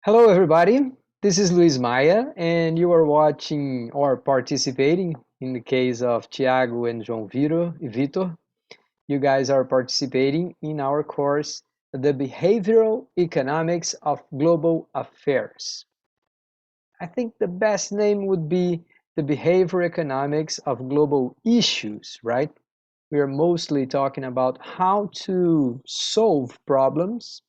Hello, everybody. This is Luis Maia, and you are watching or participating. In the case of Tiago and Vitor, you guys are participating in our course, The Behavioral Economics of Global Affairs. I think the best name would be The Behavioral Economics of Global Issues, right? We are mostly talking about how to solve problems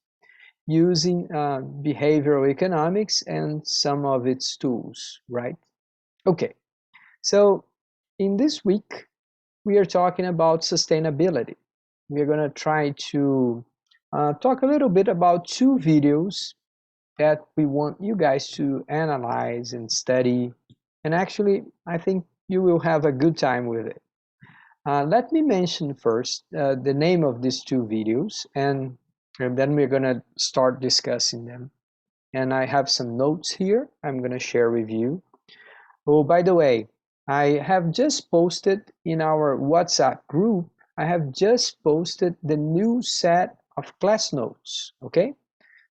using behavioral economics and some of its tools, right? Okay, so in this week, we are talking about sustainability. We are going to try to talk a little bit about two videos that we want you guys to analyze and study. And actually, I think you will have a good time with it. Let me mention first the name of these two videos, and then we're going to start discussing them. And I have some notes here I'm going to share with you. Oh, by the way, I have just posted in our WhatsApp group, I have just posted the new set of class notes, okay?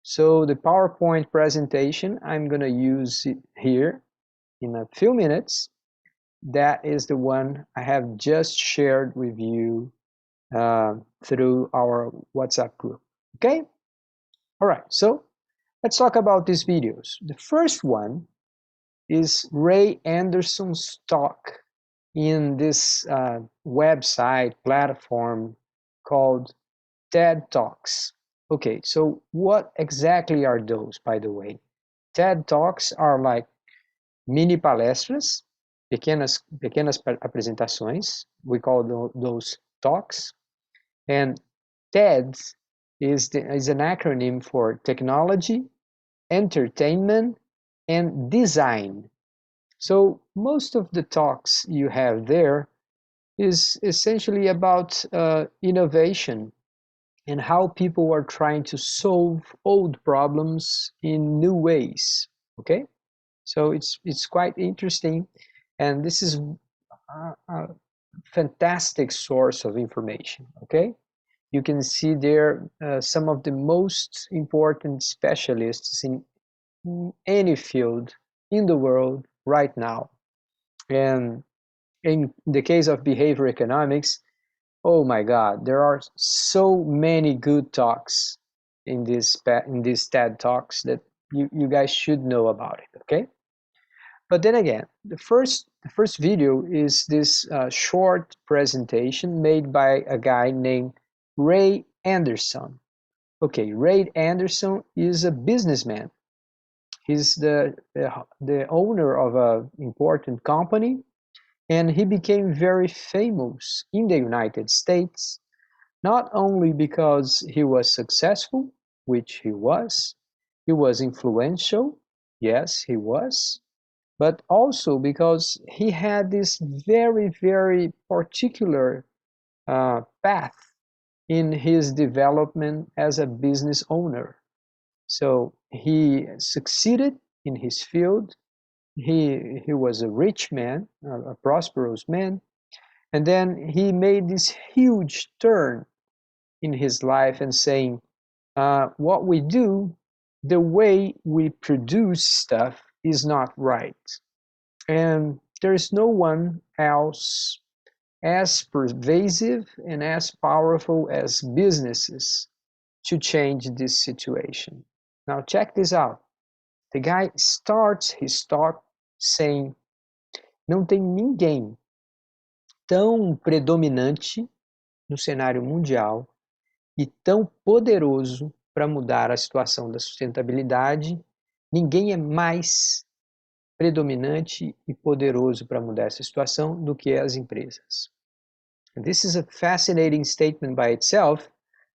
So the PowerPoint presentation, I'm going to use it here in a few minutes. That is the one I have just shared with you through our WhatsApp group, okay? All right, so let's talk about these videos. The first one is Ray Anderson's talk in this website platform called TED Talks. Okay, so what exactly are those, by the way? TED Talks are like mini palestras, pequenas apresentações. We call those talks. And TED is an acronym for technology, entertainment, and design. So most of the talks you have there is essentially about innovation and how people are trying to solve old problems in new ways. Okay, so it's quite interesting, and this is a fantastic source of information. Okay, you can see there some of the most important specialists in any field in the world right now. And in the case of behavior economics, oh my God, there are so many good talks in these TED Talks that you guys should know about it, okay? But then again, the first video is this short presentation made by a guy named Ray Anderson. Okay, Ray Anderson is a businessman. He's the owner of an important company, and he became very famous in the United States, not only because he was successful, which he was influential, yes, he was, but also because he had this very, very particular path in his development as a business owner. So he succeeded in his field. He was a rich man, a prosperous man, and then he made this huge turn in his life and saying, what we do, the way we produce stuff is not right. And there is no one else as pervasive and as powerful as businesses to change this situation. Now, check this out. The guy starts his talk saying: não tem ninguém tão predominante no cenário mundial e tão poderoso para mudar a situação da sustentabilidade. Ninguém é mais predominante e poderoso para mudar essa situação do que as empresas. And this is a fascinating statement by itself,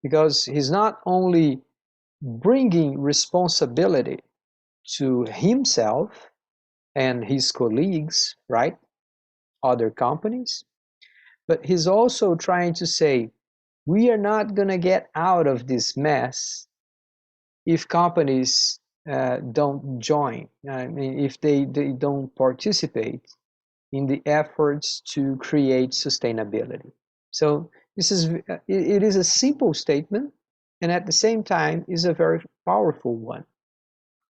because he's not only bringing responsibility to himself and his colleagues, right? Other companies, but he's also trying to say, we are not going to get out of this mess if companies don't join. I mean, if they don't participate in the efforts to create sustainability. So it is a simple statement, and at the same time is a very powerful one.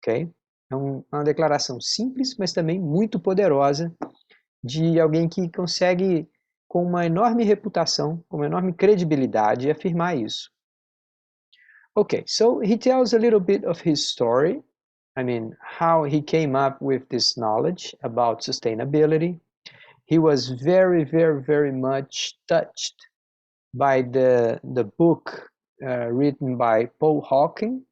ok? É uma declaração simples, mas também muito poderosa de alguém que consegue, com uma enorme reputação, com uma enorme credibilidade, afirmar isso. Okay, so he tells a little bit of his story. I mean, how he came up with this knowledge about sustainability. He was very, very, very much touched by the book written by Paul Hawken.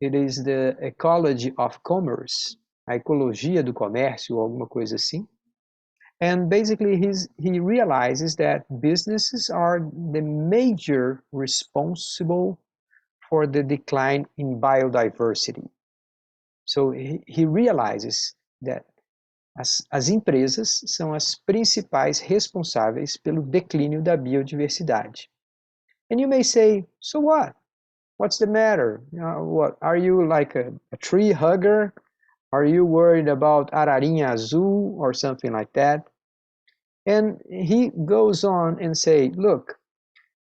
It is the Ecology of Commerce, a ecologia do comércio, ou alguma coisa assim. And basically, he realizes that businesses are the major responsible for the decline in biodiversity. So he realizes that as empresas são as principais responsáveis pelo declínio da biodiversidade. And you may say, so what? What's the matter? What are you like a tree hugger? Are you worried about ararinha azul or something like that? And he goes on and say, look,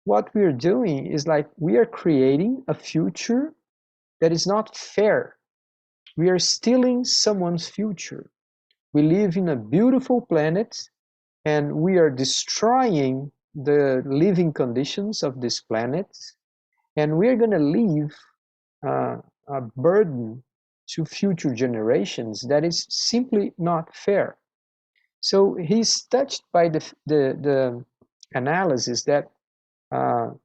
what we're doing is like we are creating a future that is not fair. We are stealing someone's future. We live in a beautiful planet and we are destroying the living conditions of this planet, and we're going to leave a burden to future generations that is simply not fair. So he's touched by the analysis that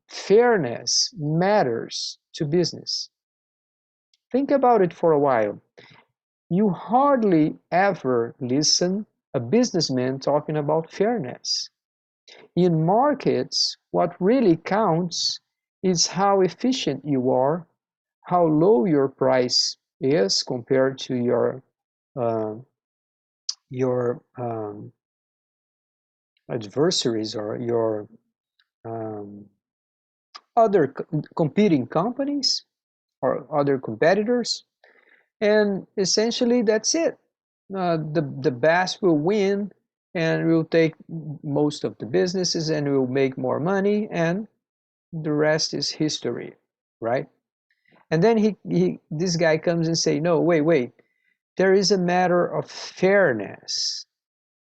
fairness matters to business. Think about it for a while. You hardly ever listen a businessman talking about fairness. In markets, what really counts is how efficient you are, how low your price is compared to your adversaries or your other competing companies or other competitors, and essentially that's it. The best will win, and will take most of the businesses, and will make more money, and the rest is history, right? And then this guy comes and say, no, wait, there is a matter of fairness,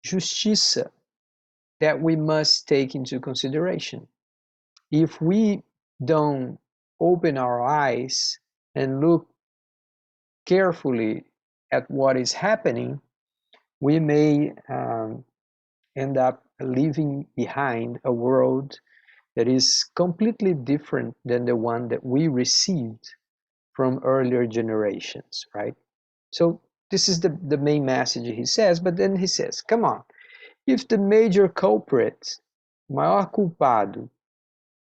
justiça, that we must take into consideration. If we don't open our eyes and look carefully at what is happening, we may end up leaving behind a world that is completely different than the one that we received from earlier generations, right? So this is the main message he says, but then he says, come on, if the major culprit, maior culpado,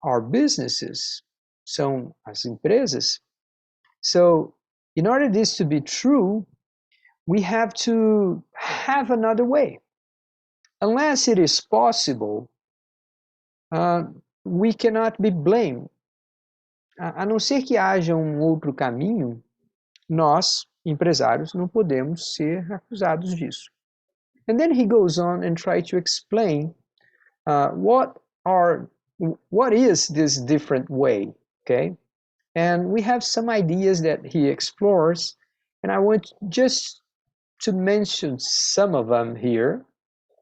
are businesses, são as empresas, so in order this to be true, we have to have another way. Unless it is possible, we cannot be blamed. A não ser que haja outro caminho, nós, empresários, não podemos ser acusados disso. And then he goes on and tries to explain what is this different way, okay? And we have some ideas that he explores, and I want just to mention some of them here,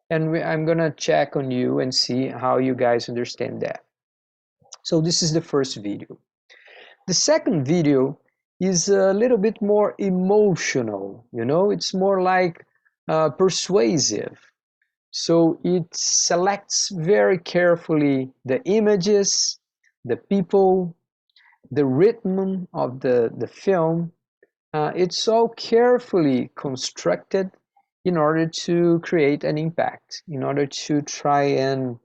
and I'm gonna check on you and see how you guys understand that. So this is the first video. The second video is a little bit more emotional, it's more like persuasive. So it selects very carefully the images, the people, the rhythm of the film. It's all carefully constructed in order to create an impact, in order to try and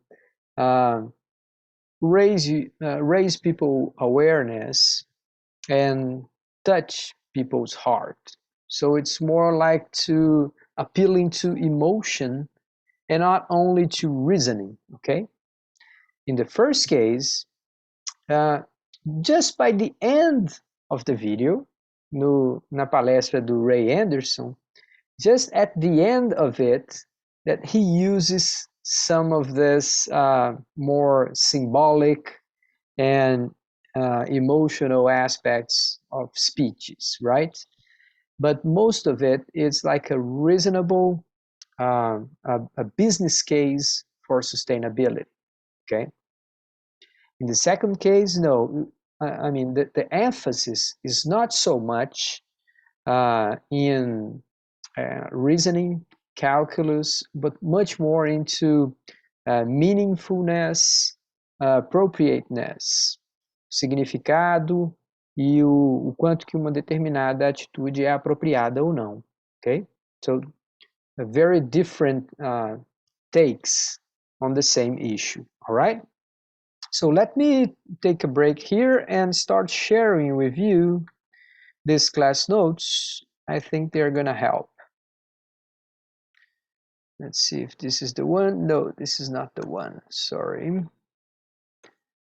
raise people awareness and touch people's heart. So it's more like to appealing to emotion and not only to reasoning, okay? In the first case, just by the end of the video, na palestra do Ray Anderson, just at the end of it, that he uses some of this more symbolic and emotional aspects of speeches, right? but most of it is like a reasonable a business case for sustainability. Okay. In the second case, no. I mean, the emphasis is not so much in reasoning, calculus, but much more into meaningfulness, appropriateness, significado e o quanto que uma determinada atitude é apropriada ou não. Okay? So, a very different takes on the same issue. All right? So let me take a break here and start sharing with you these class notes. I think they're gonna help. Let's see if this is the one. No, this is not the one. Sorry.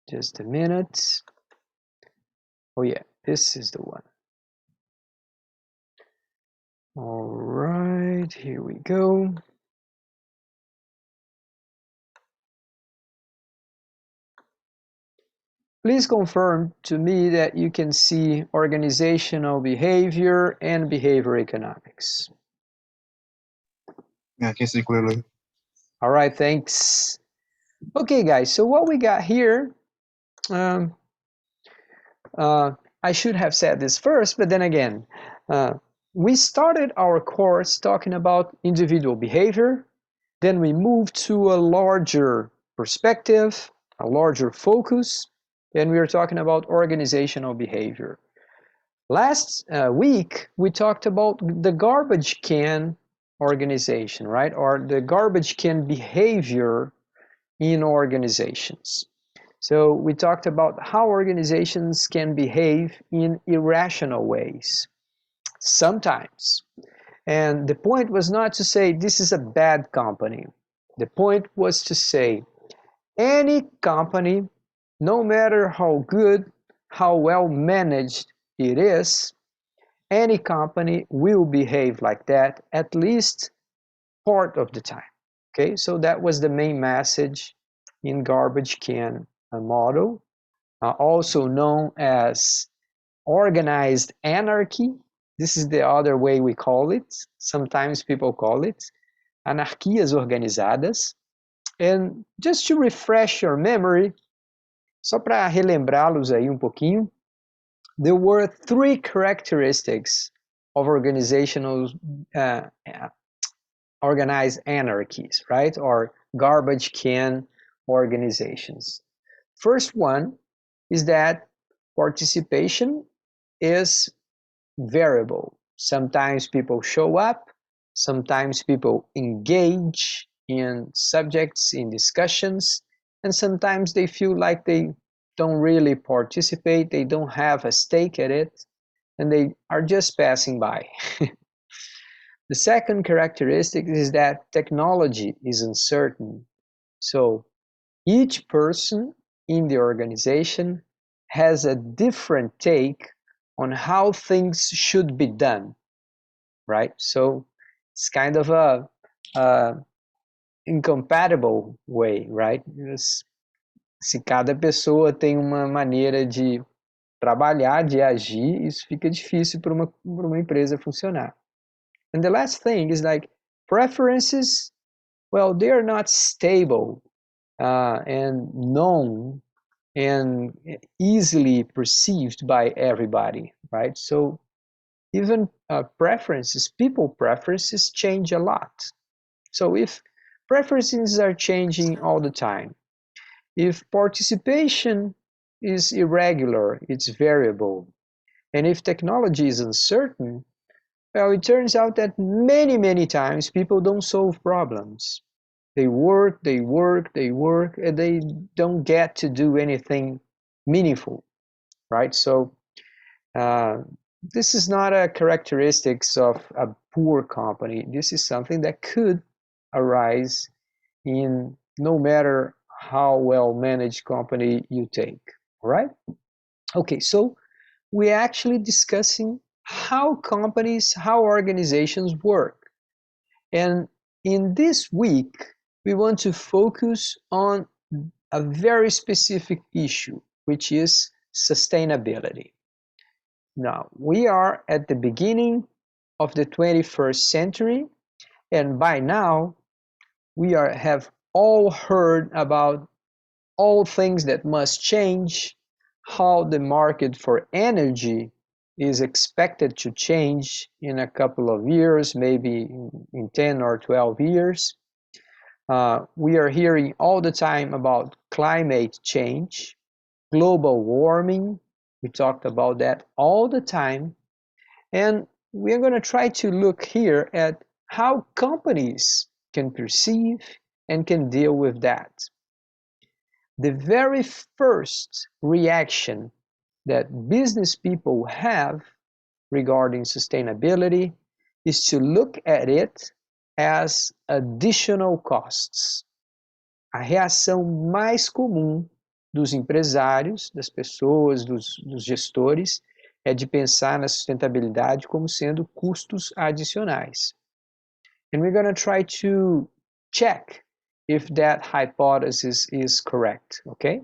Just a minute. Oh yeah, this is the one. All right, here we go. Please confirm to me that you can see organizational behavior and behavior economics. Yeah, I can see clearly. All right, thanks. Okay, guys, so what we got here, I should have said this first, but then again, we started our course talking about individual behavior, then we moved to a larger perspective, a larger focus, and we were talking about organizational behavior. Last week, we talked about the garbage can organization, right? Or the garbage can behavior in organizations. So we talked about how organizations can behave in irrational ways, sometimes. And the point was not to say this is a bad company. The point was to say any company, no matter how good, how well managed it is, any company will behave like that at least part of the time. Okay, so that was the main message in garbage can model, also known as organized anarchy. This is the other way we call it. Sometimes people call it anarquias organizadas. And just to refresh your memory, só para relembrá-los aí um pouquinho, there were three characteristics of organizational organized anarchies, right? Or garbage can organizations. First one is that participation is variable. Sometimes people show up, sometimes people engage in subjects, in discussions, and sometimes they feel like they don't really participate, they don't have a stake at it, and they are just passing by. The second characteristic is that technology is uncertain. So each person in the organization has a different take on how things should be done, right? So it's kind of a incompatible way, right? Se cada pessoa tem uma maneira de trabalhar, de agir, isso fica difícil para uma empresa funcionar. And the last thing is like preferences, well, they are not stable and known and easily perceived by everybody, right? So even preferences, people preferences change a lot. So if preferences are changing all the time, if participation is irregular, it's variable, and if technology is uncertain, well, it turns out that many times people don't solve problems. They work, and they don't get to do anything meaningful, right? So this is not a characteristics of a poor company. This is something that could arise in no matter how well managed company you take, all right? Okay, so we're actually discussing how companies, how organizations work. And in this week, we want to focus on a very specific issue, which is sustainability. Now, we are at the beginning of the 21st century, and by now we have all heard about all things that must change, how the market for energy is expected to change in a couple of years, maybe in 10 or 12 years. We are hearing all the time about climate change, global warming. We talked about that all the time. And we're going to try to look here at how companies can perceive and can deal with that. The very first reaction that business people have regarding sustainability is to look at it as additional costs. A reação mais comum dos empresários, das pessoas, dos gestores, é de pensar na sustentabilidade como sendo custos adicionais. And we're going to try to check if that hypothesis is correct, okay?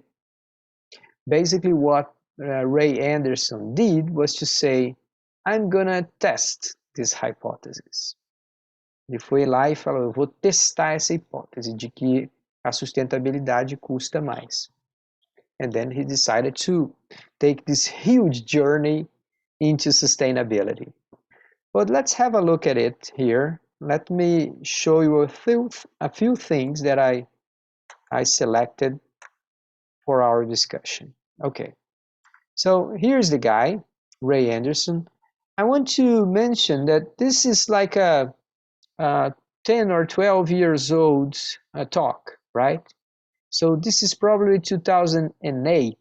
Basically what Ray Anderson did was to say, I'm gonna test this hypothesis. Ele foi lá e falou, eu vou testar essa hipótese de que a sustentabilidade custa mais. And then he decided to take this huge journey into sustainability. But let's have a look at it here. Let me show you a few things that I selected for our discussion. Okay, so here's the guy, Ray Anderson. I want to mention that this is like a 10 or 12 years old talk, right? So this is probably 2008.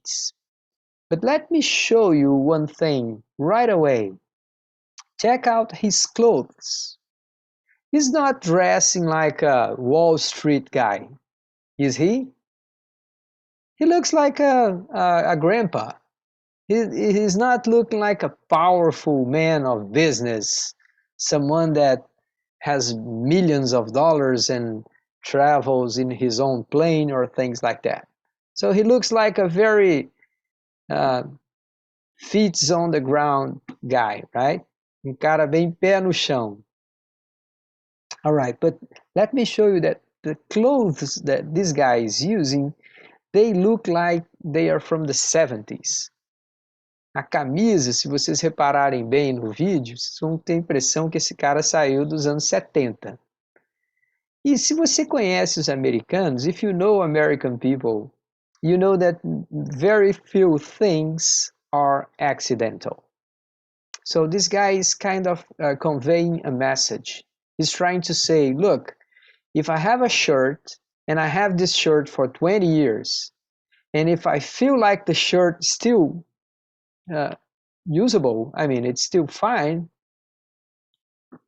But let me show you one thing right away. Check out his clothes. He's not dressing like a Wall Street guy, is he? He looks like a grandpa. He's not looking like a powerful man of business, someone that has millions of dollars and travels in his own plane or things like that. So he looks like a very feet on the ground guy, right? Um cara bem pé no chão. All right, but let me show you that the clothes that this guy is using, they look like they are from the 70s. A camisa, se vocês repararem bem no vídeo, vocês vão ter a impressão que esse cara saiu dos anos 70. E se você conhece os americanos, if you know American people, you know that very few things are accidental. So this guy is kind of conveying a message. He's trying to say, look, if I have a shirt and I have this shirt for 20 years, and if I feel like the shirt is still usable, I mean, it's still fine,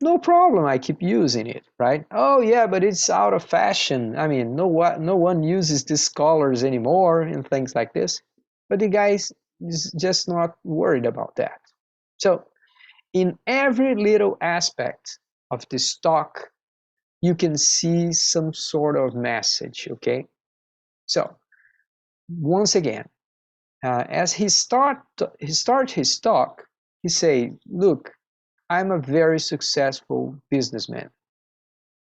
no problem, I keep using it, right? Oh yeah, but it's out of fashion. I mean, no one uses these colors anymore and things like this. But the guy is just not worried about that. So in every little aspect of this talk, you can see some sort of message, okay? So once again, as he start his talk, he say, look, I'm a very successful businessman.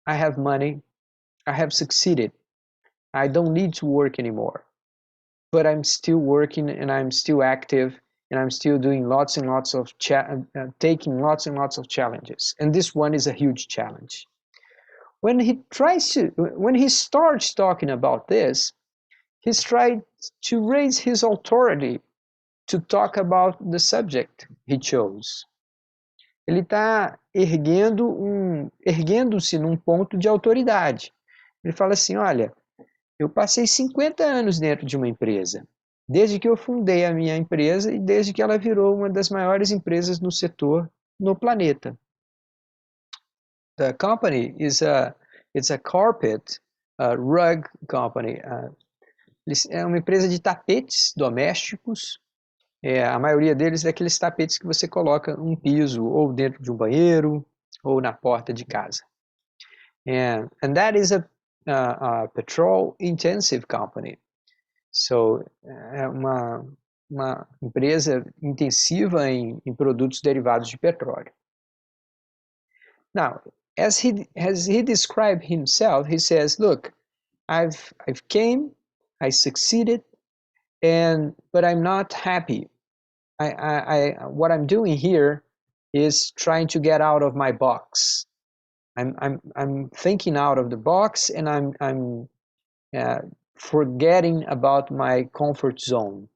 I have money. I have succeeded. I don't need to work anymore. But I'm still working and I'm still active and I'm still doing lots and lots of taking lots and lots of challenges. And this one is a huge challenge. When he starts talking about this, he's trying to raise his authority to talk about the subject he chose. Ele está erguendo-se num ponto de autoridade. Ele fala assim, olha, eu passei 50 anos dentro de uma empresa, desde que eu fundei a minha empresa e desde que ela virou uma das maiores empresas no setor no planeta. The company it's a carpet rug company. É uma empresa de tapetes domésticos. A maioria deles é aqueles tapetes que você coloca num piso ou dentro de um banheiro ou na porta de casa. And that is a petrol intensive company. So é uma empresa intensiva em produtos derivados de petróleo. Now, as he described himself, he says, look, I've came, I succeeded, but I'm not happy. What I'm doing here is trying to get out of my box. I'm thinking out of the box, and I'm forgetting about my comfort zone.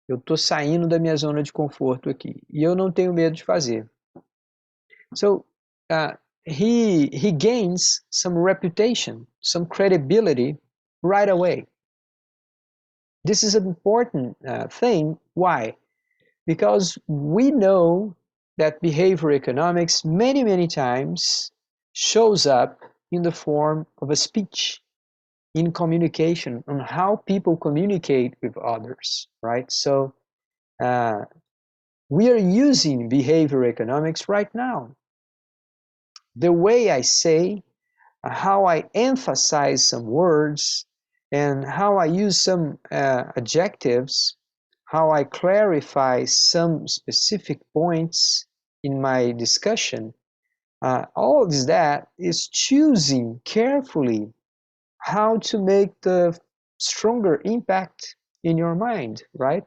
Eu estou saindo da minha zona de conforto aqui, e eu não tenho medo de fazer. So he gains some reputation, some credibility right away. This is an important thing. Why? Because we know that behavior economics many times shows up in the form of a speech, in communication, on how people communicate with others, right? So we are using behavior economics right now. The way I say, how I emphasize some words, and how I use some adjectives, how I clarify some specific points in my discussion, all of that is choosing carefully how to make the stronger impact in your mind, right?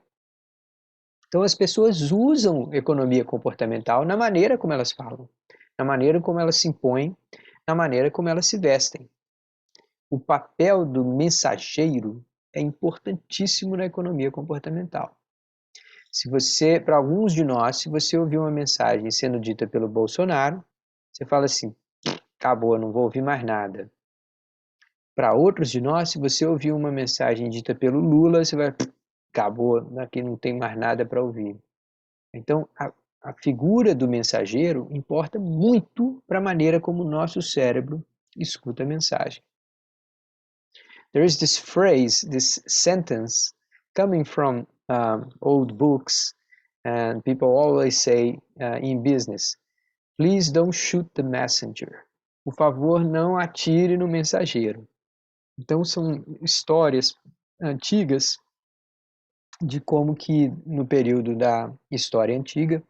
Então as pessoas usam economia comportamental na maneira como elas falam, na maneira como elas se impõem, na maneira como elas se vestem. O papel do mensageiro é importantíssimo na economia comportamental. Para alguns de nós, se você ouvir uma mensagem sendo dita pelo Bolsonaro, você fala assim, acabou, não vou ouvir mais nada. Para outros de nós, se você ouvir uma mensagem dita pelo Lula, você vai, acabou, aqui não tem mais nada para ouvir. Então, a figura do mensageiro importa muito para a maneira como o nosso cérebro escuta a mensagem. There is this phrase, this sentence, coming from old books, and people always say in business, please don't shoot the messenger. Por favor, não atire no mensageiro. Então, são histórias antigas de como que no período da história antiga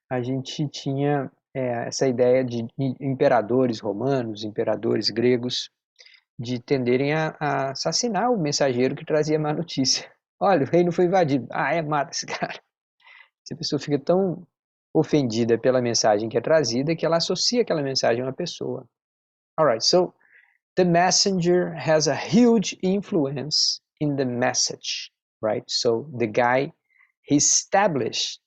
a gente tinha essa ideia de imperadores romanos, imperadores gregos, de tenderem a assassinar o mensageiro que trazia má notícia. Olha, o reino foi invadido. Mata esse cara. Essa pessoa fica tão ofendida pela mensagem que é trazida que ela associa aquela mensagem a uma pessoa. Alright, so the messenger has a huge influence in the message, right? So the guy, he established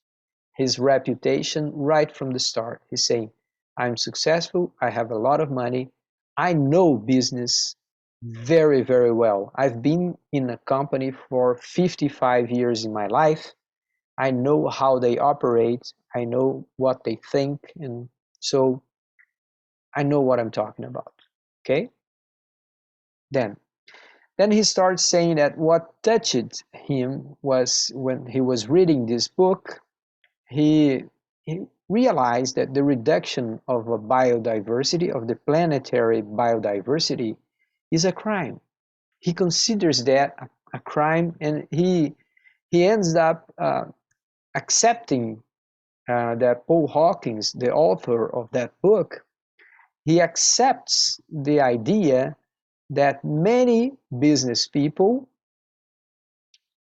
his reputation right from the start. He's saying, I'm successful, I have a lot of money, I know business very well. I've been in a company for 55 years in my life. I know how they operate, I know what they think, and so I know what I'm talking about, okay? Then he starts saying that what touched him was when he was reading this book, he realized that the reduction of biodiversity, of the planetary biodiversity, is a crime. He considers that a crime, and he ends up accepting that Paul Hawkins, the author of that book, he accepts the idea that many business people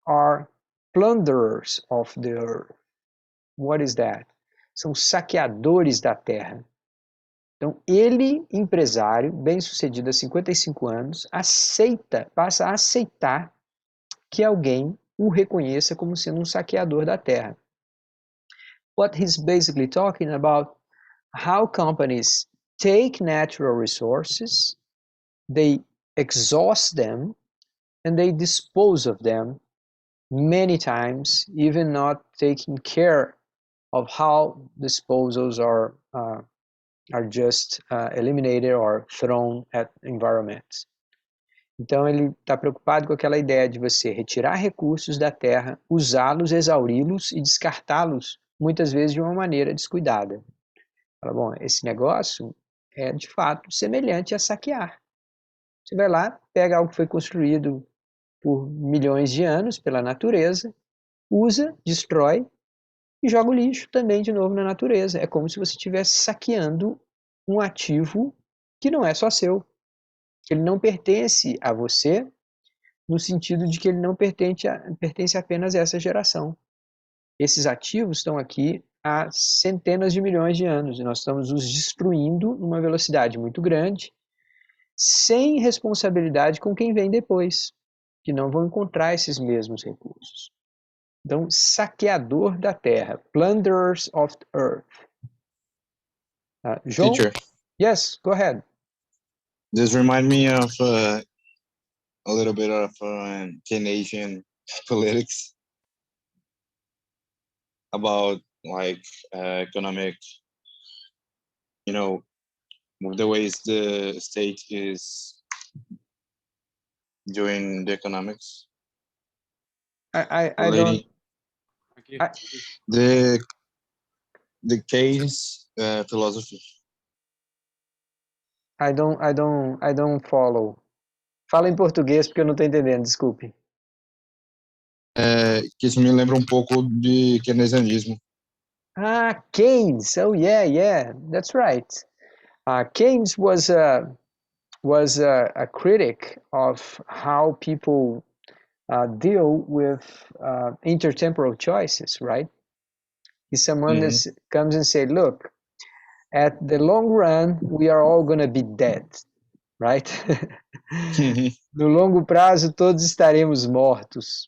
are plunderers of the earth. What is that? São saqueadores da terra. Então, ele, empresário, bem-sucedido há 55 anos, passa a aceitar que alguém o reconheça como sendo um saqueador da terra. What he's basically talking about, how companies take natural resources, they exhaust them, and they dispose of them many times, even not taking care of how disposals are just eliminated or thrown at environments. Então ele está preocupado com aquela ideia de você retirar recursos da terra, usá-los, exauri-los e descartá-los, muitas vezes de uma maneira descuidada. Fala, bom, esse negócio é de fato semelhante a saquear. Você vai lá, pega algo que foi construído por milhões de anos pela natureza, usa, destrói e joga o lixo também de novo na natureza. É como se você estivesse saqueando um ativo que não é só seu, que ele não pertence a você, no sentido de que ele não pertence apenas a essa geração. Esses ativos estão aqui há centenas de milhões de anos e nós estamos os destruindo numa velocidade muito grande, sem responsabilidade com quem vem depois, que não vão encontrar esses mesmos recursos. Então, saqueador da terra, plunderers of the earth. João? Teacher, Yes, go ahead. this remind me of a little bit of Canadian politics about like economic, the ways the state is doing the economics. I Relating don't. I, the case philosophy. I don't follow. Fala em português porque eu não estou entendendo, desculpe. Que isso me lembra um pouco de keynesianismo. Keynes. Oh yeah, that's right. Keynes was a critic of how people deal with intertemporal choices, right? He's someone that comes and say, look, at the long run, we are all going to be dead, right? No longo prazo, todos estaremos mortos.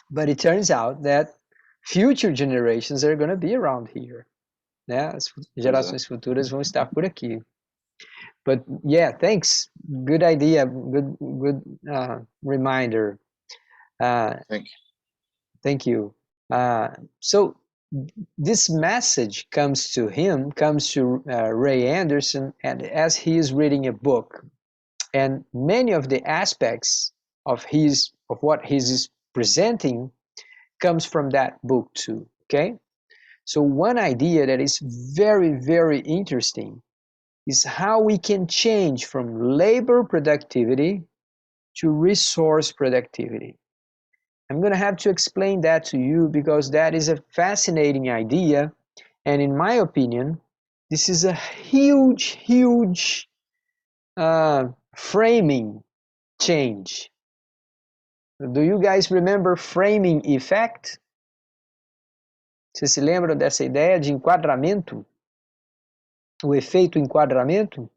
But it turns out that future generations are going to be around here. Né? As gerações futuras vão estar por aqui. But yeah, thanks. Good idea. Good reminder. Thank you. So this message comes to Ray Anderson, and as he is reading a book, and many of the aspects of what he's presenting comes from that book too. Okay, so one idea that is very, very interesting is how we can change from labor productivity to resource productivity. I'm going to have to explain that to you because that is a fascinating idea, and in my opinion, this is a huge framing change. Do you guys remember framing effect? Vocês se lembram dessa ideia de enquadramento? O efeito enquadramento?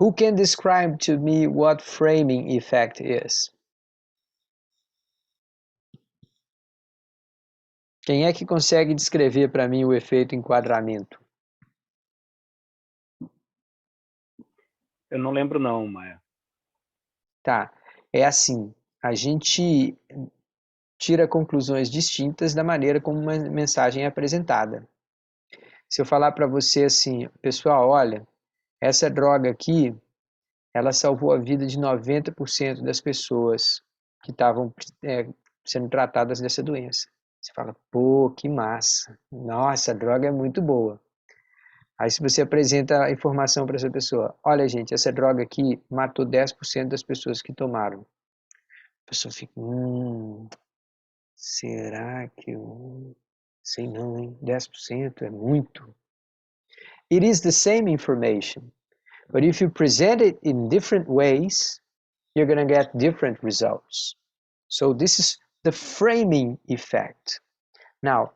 Who can describe to me what framing effect is? Quem é que consegue descrever para mim o efeito enquadramento? Eu não lembro não, Maia. Tá, é assim, a gente tira conclusões distintas da maneira como uma mensagem é apresentada. Se eu falar para você assim, pessoal, olha, essa droga aqui, ela salvou a vida de 90% das pessoas que estavam sendo tratadas dessa doença. Você fala, pô, que massa, nossa, a droga é muito boa. Aí se você apresenta a informação para essa pessoa, olha gente, essa droga aqui matou 10% das pessoas que tomaram. A pessoa fica, será que eu... Sei não, hein? 10% é muito. It is the same information, but if you present it in different ways, you're going to get different results. So this is the framing effect. Now,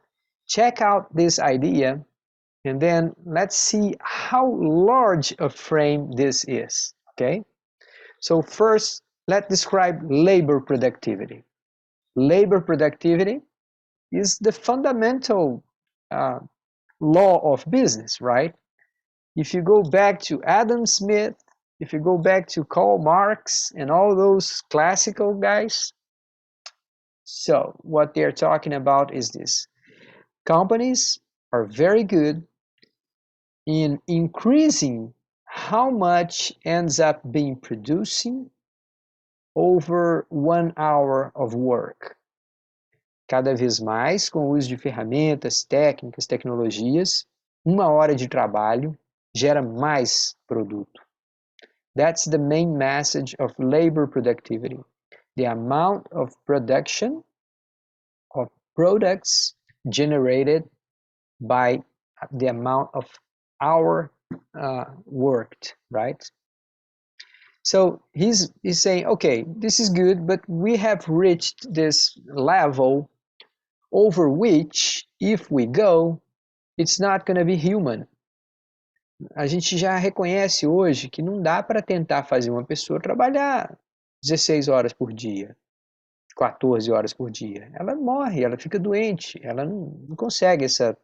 check out this idea, and then let's see how large a frame this is, okay? So first, let's describe labor productivity. Labor productivity is the fundamental law of business, right? If you go back to Adam Smith, if you go back to Karl Marx and all those classical guys, so what they're talking about is this. Companies are very good in increasing how much ends up being producing over 1 hour of work. Cada vez mais, com o uso de ferramentas, técnicas, tecnologias, 1 hora de trabalho gera mais produto. That's the main message of labor productivity. The amount of production of products generated by the amount of hour worked, right? So he's saying, okay, this is good, but we have reached this level over which, if we go, it's not going to be human. A gente já reconhece hoje que não dá para tentar fazer uma pessoa trabalhar 16 horas por dia, 14 horas por dia. Ela morre, ela fica doente, ela não consegue essa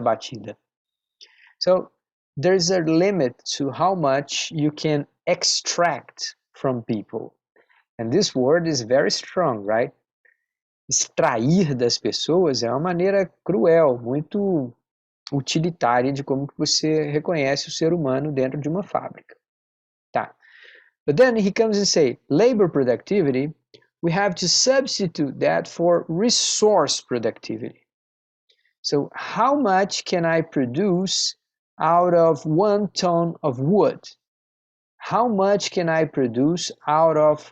batida. So there's a limit to how much you can extract from people. And this word is very strong, right? Extrair das pessoas é uma maneira cruel, muito utilitária de como que você reconhece o ser humano dentro de uma fábrica. Tá. But then he comes and say, labor productivity, we have to substitute that for resource productivity. So how much can I produce out of 1 ton of wood? How much can I produce out of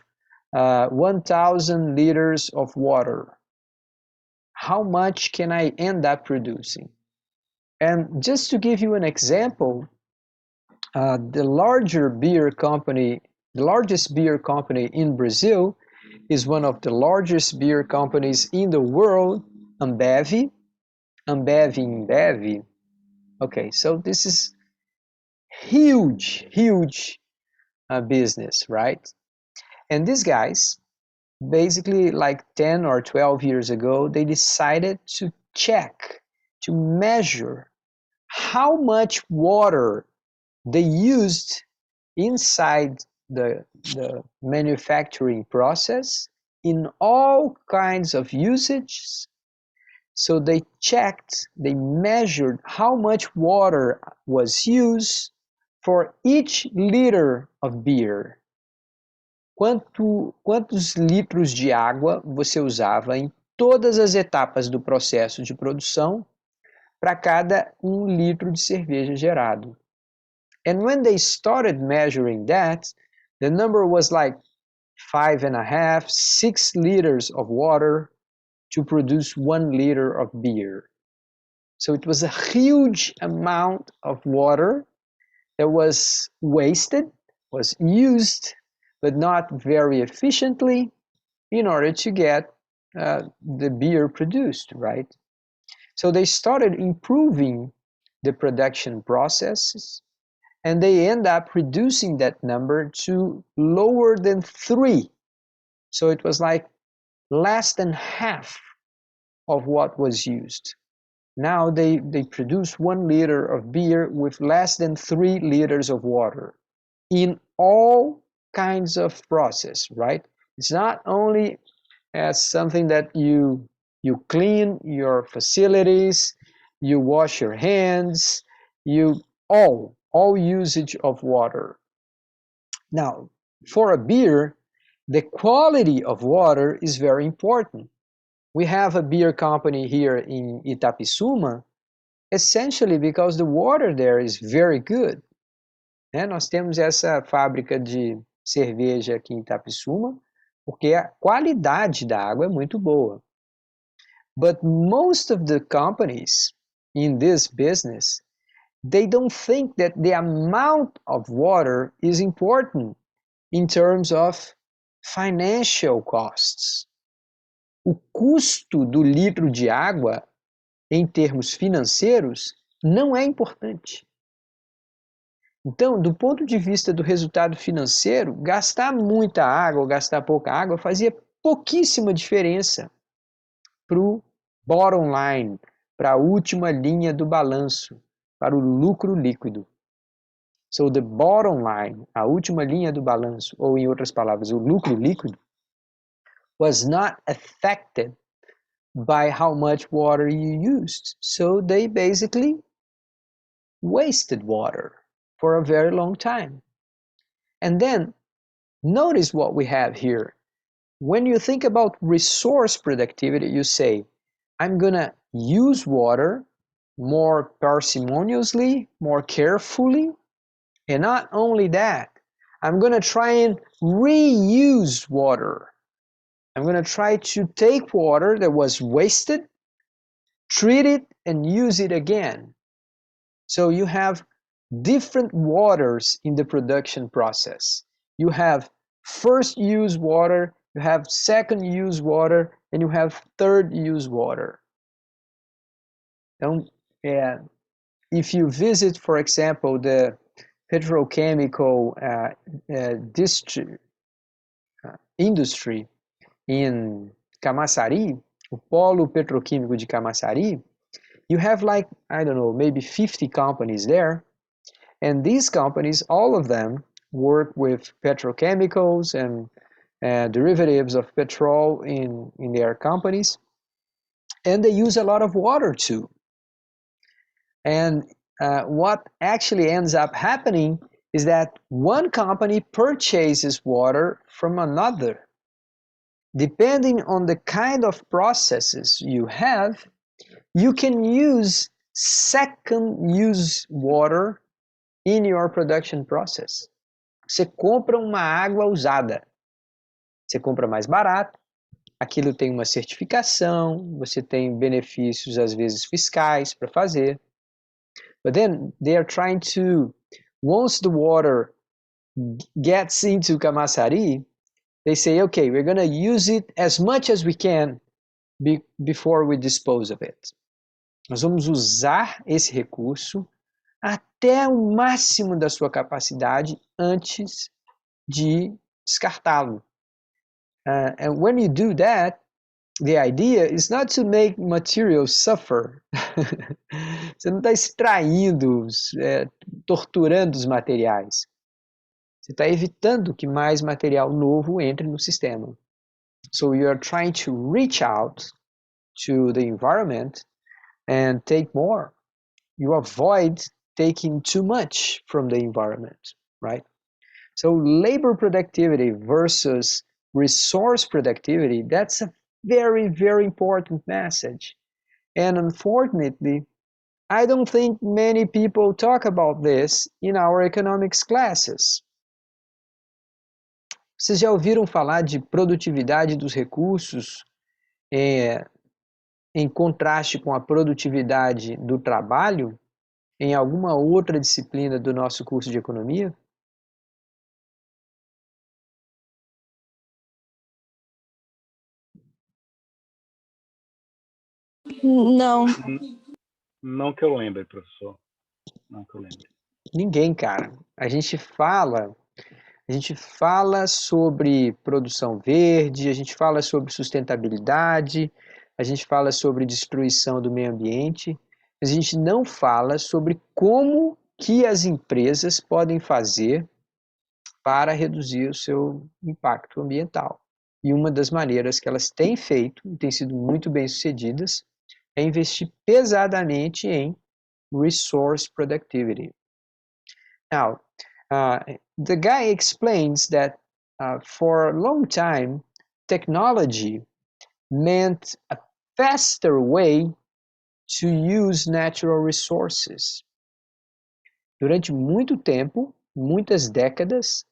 1,000 liters of water? How much can I end up producing? And just to give you an example, the largest beer company in Brazil is one of the largest beer companies in the world, Ambev. Ambev. Okay, so this is huge business, right? And these guys, basically like 10 or 12 years ago, they decided to check, to measure how much water they used inside the manufacturing process in all kinds of usages. So they checked, they measured how much water was used for each liter of beer. Quantos litros de água você usava em todas as etapas do processo de produção para cada 1 litro de cerveja gerado. And when they started measuring that, the number was like 5.5, 6 liters of water to produce 1 liter of beer. So it was a huge amount of water that was wasted, was used, but not very efficiently in order to get the beer produced, right? So they started improving the production processes, and they end up reducing that number to lower than 3. So it was like less than half of what was used. Now they produce 1 liter of beer with less than 3 liters of water in all kinds of process, right? It's not only as something that you clean your facilities, you wash your hands, all usage of water. Now, for a beer, the quality of water is very important. We have a beer company here in Itapissuma, essentially because the water there is very good. Nós temos essa fábrica de cerveja aqui em Itapissuma, porque a qualidade da água é muito boa. But most of the companies in this business, they don't think that the amount of water is important in terms of financial costs. O custo do litro de água, em termos financeiros, não é importante. Então, do ponto de vista do resultado financeiro, gastar muita água ou gastar pouca água fazia pouquíssima diferença para o bottom line, para a última linha do balanço, para o lucro líquido. So the bottom line, a última linha do balanço, ou em outras palavras, o lucro líquido, was not affected by how much water you used. So they basically wasted water for a very long time. And then notice what we have here. When you think about resource productivity, you say, I'm gonna use water more parsimoniously, more carefully, and not only that, I'm gonna try and reuse water. I'm gonna try to take water that was wasted, treat it, and use it again. So you have different waters in the production process. You have first use water, you have second use water, and you have third use water. Então, if you visit, for example, the petrochemical industry in Camaçari, o polo petroquímico de Camaçari, you have like, I don't know, maybe 50 companies there. And these companies, all of them work with petrochemicals and derivatives of petrol in their companies. And they use a lot of water too. And what actually ends up happening is that one company purchases water from another. Depending on the kind of processes you have, you can use second use water in your production process. Você compra uma água usada. Você compra mais barato, aquilo tem uma certificação, você tem benefícios às vezes fiscais para fazer. But then they are trying to, once the water gets into Camaçari, they say, okay, we're going to use it as much as we can before we dispose of it. Nós vamos usar esse recurso até o máximo da sua capacidade antes de descartá-lo. And when you do that, the idea is not to make materials suffer. Você não está extraindo, torturando os materiais. Você está evitando que mais material novo entre no sistema. So you are trying to reach out to the environment and take more. You avoid taking too much from the environment, right? So labor productivity versus resource productivity, that's a very, very important message. And unfortunately, I don't think many people talk about this in our economics classes. Vocês já ouviram falar de produtividade dos recursos em contraste com a produtividade do trabalho em alguma outra disciplina do nosso curso de economia? Não. Não que eu lembre, professor. Não que eu lembre. Ninguém, cara. A gente fala sobre produção verde, a gente fala sobre sustentabilidade, a gente fala sobre destruição do meio ambiente, mas a gente não fala sobre como que as empresas podem fazer para reduzir o seu impacto ambiental. E uma das maneiras que elas têm feito, e têm sido muito bem-sucedidas, é investir pesadamente em resource productivity. Now, the guy explains that for a long time, technology meant a faster way to use natural resources. Durante muito tempo, muitas décadas,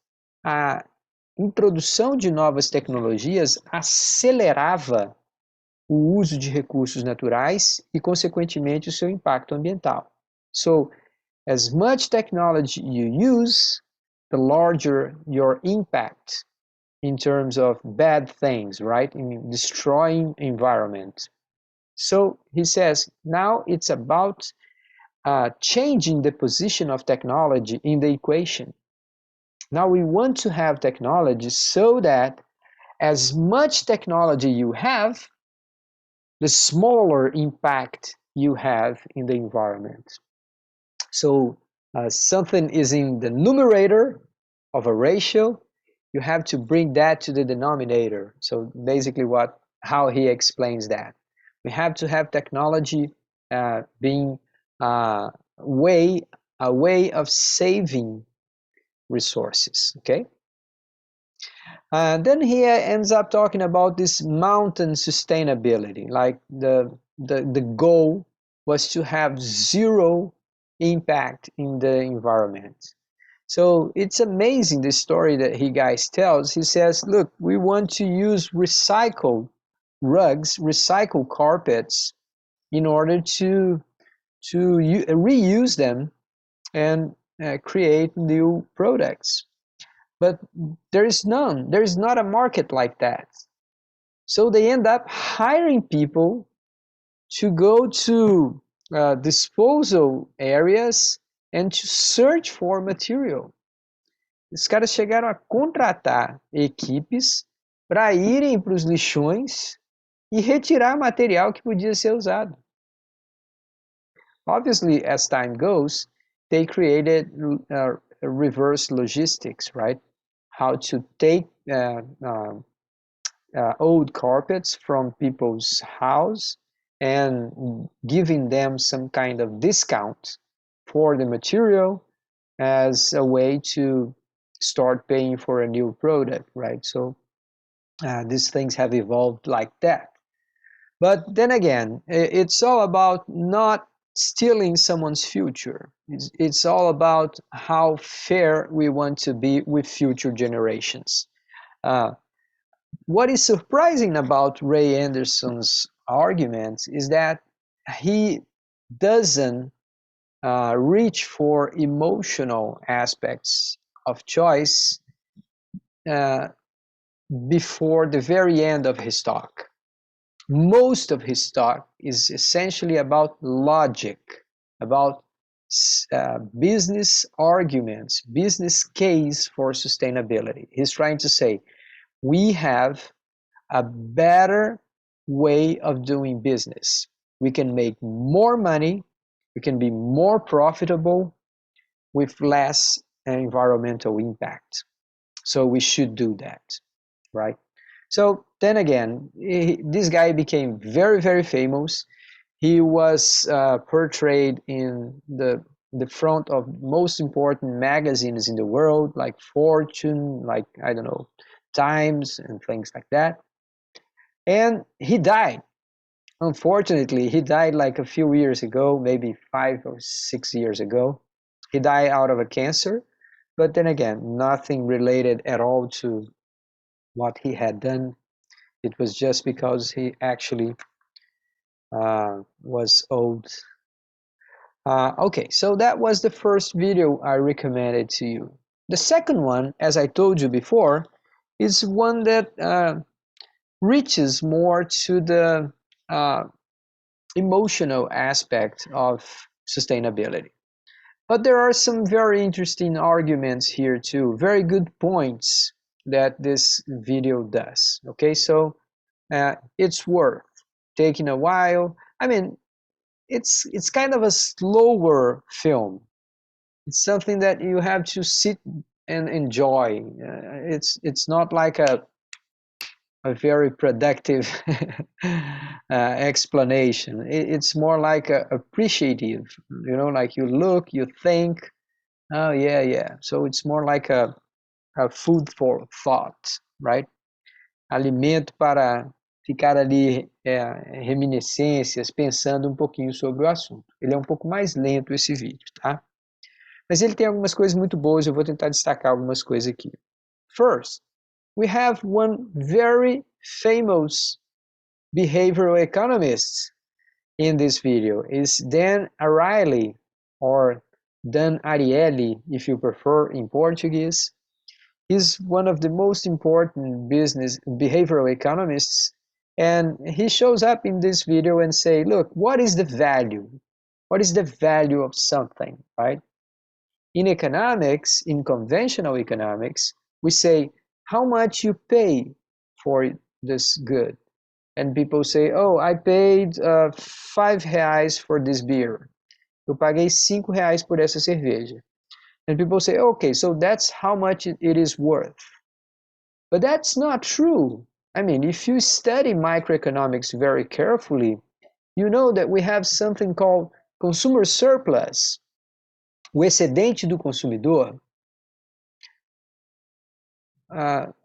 a introdução de novas tecnologias acelerava o uso de recursos naturais e, consequentemente, o seu impacto ambiental. So, as much technology you use, the larger your impact in terms of bad things, right? In destroying environment. So he says, now it's about changing the position of technology in the equation. Now we want to have technology so that as much technology you have, the smaller impact you have in the environment. So something is in the numerator of a ratio, you have to bring that to the denominator. So basically how he explains that. We have to have technology being a way of saving resources, okay? Then he ends up talking about this mountain sustainability, like the goal was to have zero impact in the environment. So it's amazing the story that he guys tells. He says, look, we want to use recycled rugs, recycled carpets in order to reuse them and create new products. But there is none. There is not a market like that. So they end up hiring people to go to disposal areas and to search for material. Os caras chegaram a contratar equipes para irem para os lixões e retirar material que podia ser usado. Obviously, as time goes, they created reverse logistics, right? How to take old carpets from people's house and giving them some kind of discount for the material as a way to start paying for a new product, right? So these things have evolved like that. But then again, it's all about not stealing someone's future. It's all about how fair we want to be with future generations. What is surprising about Ray Anderson's arguments is that he doesn't reach for emotional aspects of choice before the very end of his talk. Most of his talk is essentially about logic, about business arguments, business case for sustainability. He's trying to say, we have a better way of doing business. We can make more money, we can be more profitable with less environmental impact. So we should do that, right? So then again, this guy became very, very famous. He was portrayed in the front of most important magazines in the world, like Fortune, like, I don't know, Times and things like that. And he died. Unfortunately, he died like a few years ago, maybe 5 or 6 years ago. He died out of a cancer, but then again, nothing related at all to what he had done. It was just because he actually was old. Okay, so that was the first video I recommended to you. The second one, as I told you before, is one that reaches more to the emotional aspect of sustainability. But there are some very interesting arguments here too, very good points that this video does. Okay, so it's worth taking a while. I mean, it's kind of a slower film. It's something that you have to sit and enjoy. It's not like a very productive explanation. It's more like appreciative, you know, like you look, you think, oh yeah, yeah. So it's more like a food for thought, right? Alimento para ficar ali reminiscências, pensando um pouquinho sobre o assunto. Ele é um pouco mais lento esse vídeo, tá? Mas ele tem algumas coisas muito boas, eu vou tentar destacar algumas coisas aqui. First, we have one very famous behavioral economist in this video. Is Dan Ariely, or Dan Ariely, if you prefer, in Portuguese. He's one of the most important business behavioral economists, and he shows up in this video and say, look, what is the value? What is the value of something, right? In economics, in conventional economics, we say how much you pay for this good. And people say, oh, I paid R$ 5 for this beer. Eu paguei R$ 5 por essa cerveja. And people say, okay, so that's how much it is worth. But that's not true. I mean, if you study microeconomics very carefully, you know that we have something called consumer surplus, o excedente do consumidor.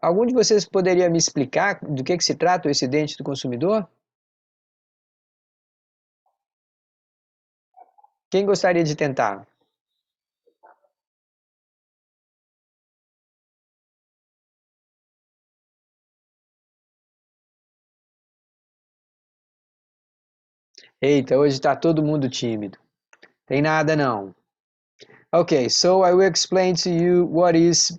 Algum de vocês poderia me explicar do que se trata o excedente do consumidor? Quem gostaria de tentar? Eita, hoje está todo mundo tímido. Tem nada não. Okay, so I will explain to you what is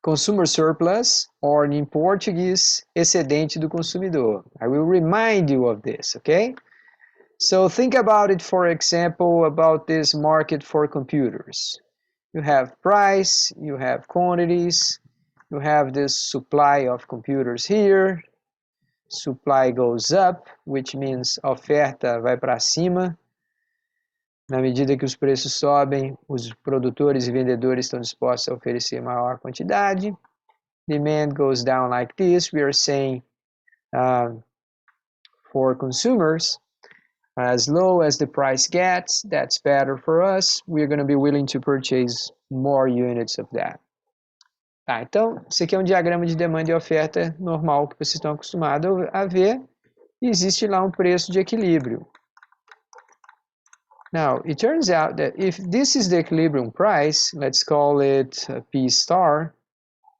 consumer surplus, or in português, excedente do consumidor. I will remind you of this, okay? So think about it, for example, about this market for computers. You have price, you have quantities, you have this supply of computers here. Supply goes up, which means a oferta vai para cima. Na medida que os preços sobem, os produtores e vendedores estão dispostos a oferecer maior quantidade. Demand goes down like this. We are saying for consumers, as low as the price gets, that's better for us. We're going to be willing to purchase more units of that. Tá, então, esse aqui é um diagrama de demanda e oferta normal que vocês estão acostumados a ver. E existe lá um preço de equilíbrio. Now, it turns out that if this is the equilibrium price, let's call it P star,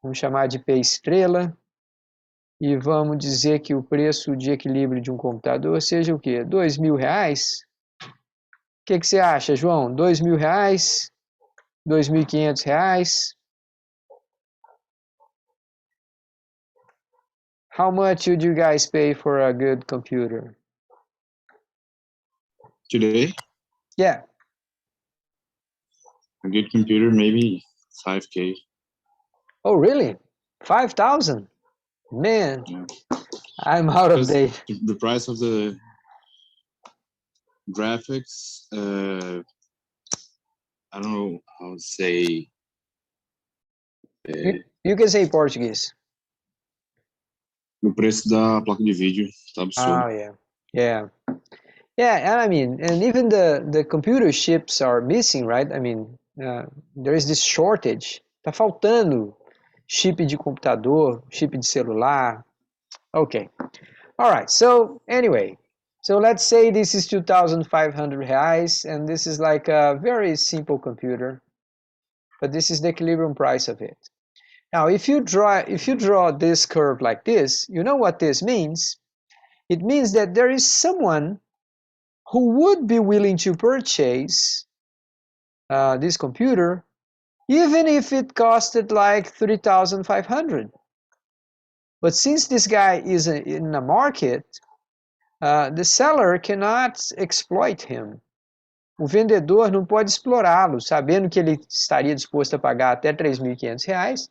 vamos chamar de P estrela, e vamos dizer que o preço de equilíbrio de um computador seja o quê? R$2.000? O que você acha, João? R$2.000? R$2.500? How much would you guys pay for a good computer? Today, Yeah. a good computer, maybe 5K. Oh, really? 5,000? Man, Yeah. I'm out of Because date. the price of the graphics, I don't know how to say. You can say Portuguese. O preço da placa de vídeo tá absurdo. Oh, yeah. Yeah. Yeah, and I mean, and even the computer chips are missing, right? I mean, there is this shortage. Tá faltando chip de computador, chip de celular. Okay. All right. So anyway, so let's say this is 2,500 reais, and this is like a very simple computer, but this is the equilibrium price of it. Now, if you draw this curve like this, you know what this means? It means that there is someone who would be willing to purchase this computer even if it costed like 3,500. But since this guy is in a market, the seller cannot exploit him. O vendedor não pode explorá-lo, sabendo que ele estaria disposto a pagar até R$3.500.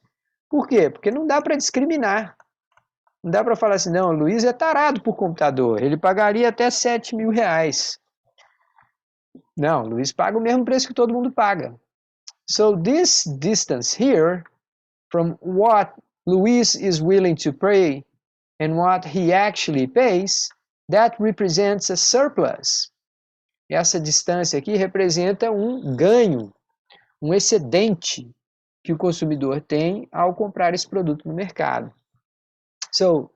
Por quê? Porque não dá para discriminar. Não dá para falar assim, não, o Luiz é tarado por computador, ele pagaria até R$7.000. Não, o Luiz paga o mesmo preço que todo mundo paga. So this distance here from what Luiz is willing to pay and what he actually pays, that represents a surplus. Essa distância aqui representa um ganho, um excedente que o consumidor tem ao comprar esse produto no mercado. So,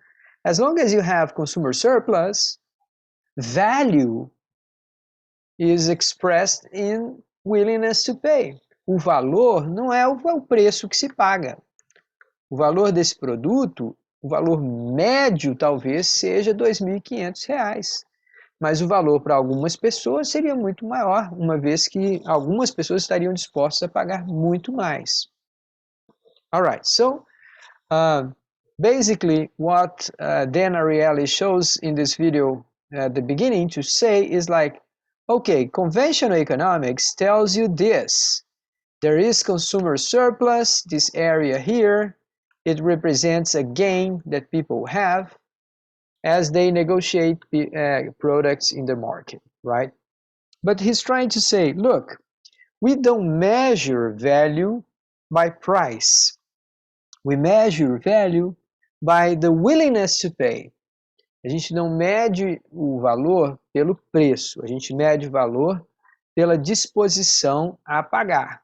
as long as you have consumer surplus, value is expressed in willingness to pay. O valor não é o preço que se paga. O valor desse produto, o valor médio talvez seja R$2.500. Mas o valor para algumas pessoas seria muito maior, uma vez que algumas pessoas estariam dispostas a pagar muito mais. Alright, so basically what Dan Ariely shows in this video at the beginning to say is like, okay, conventional economics tells you this. There is consumer surplus, this area here, it represents a gain that people have as they negotiate products in the market, right? But he's trying to say, look, we don't measure value by price. We measure value by the willingness to pay. A gente não mede o valor pelo preço, a gente mede o valor pela disposição a pagar.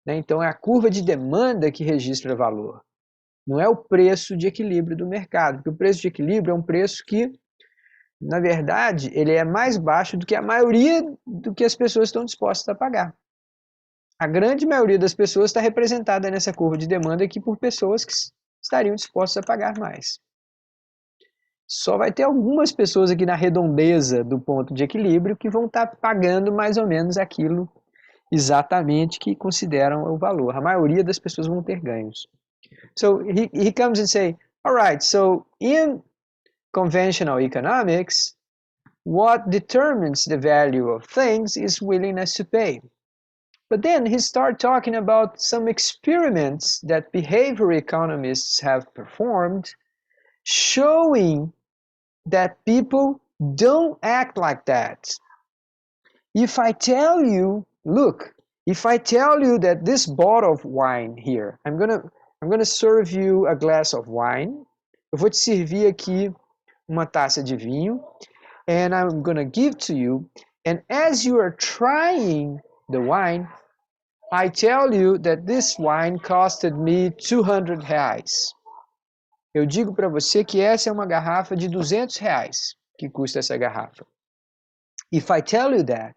Então, é a curva de demanda que registra valor. Não é o preço de equilíbrio do mercado, porque o preço de equilíbrio é um preço que, na verdade, ele é mais baixo do que a maioria do que as pessoas estão dispostas a pagar. A grande maioria das pessoas está representada nessa curva de demanda aqui por pessoas que estariam dispostas a pagar mais. Só vai ter algumas pessoas aqui na redondeza do ponto de equilíbrio que vão estar pagando mais ou menos aquilo exatamente que consideram o valor. A maioria das pessoas vão ter ganhos. So he comes and say, all right, so in conventional economics, what determines the value of things is willingness to pay. But then he started talking about some experiments that behavior economists have performed, showing that people don't act like that. If I tell you, look, if I tell you that this bottle of wine here, I'm gonna serve you a glass of wine. Eu vou te servir aqui uma taça de vinho, and I'm gonna give to you. And as you are trying the wine, I tell you that this wine costed me 200 reais. Eu digo para você que essa é uma garrafa de 200 reais que custa essa garrafa. If I tell you that,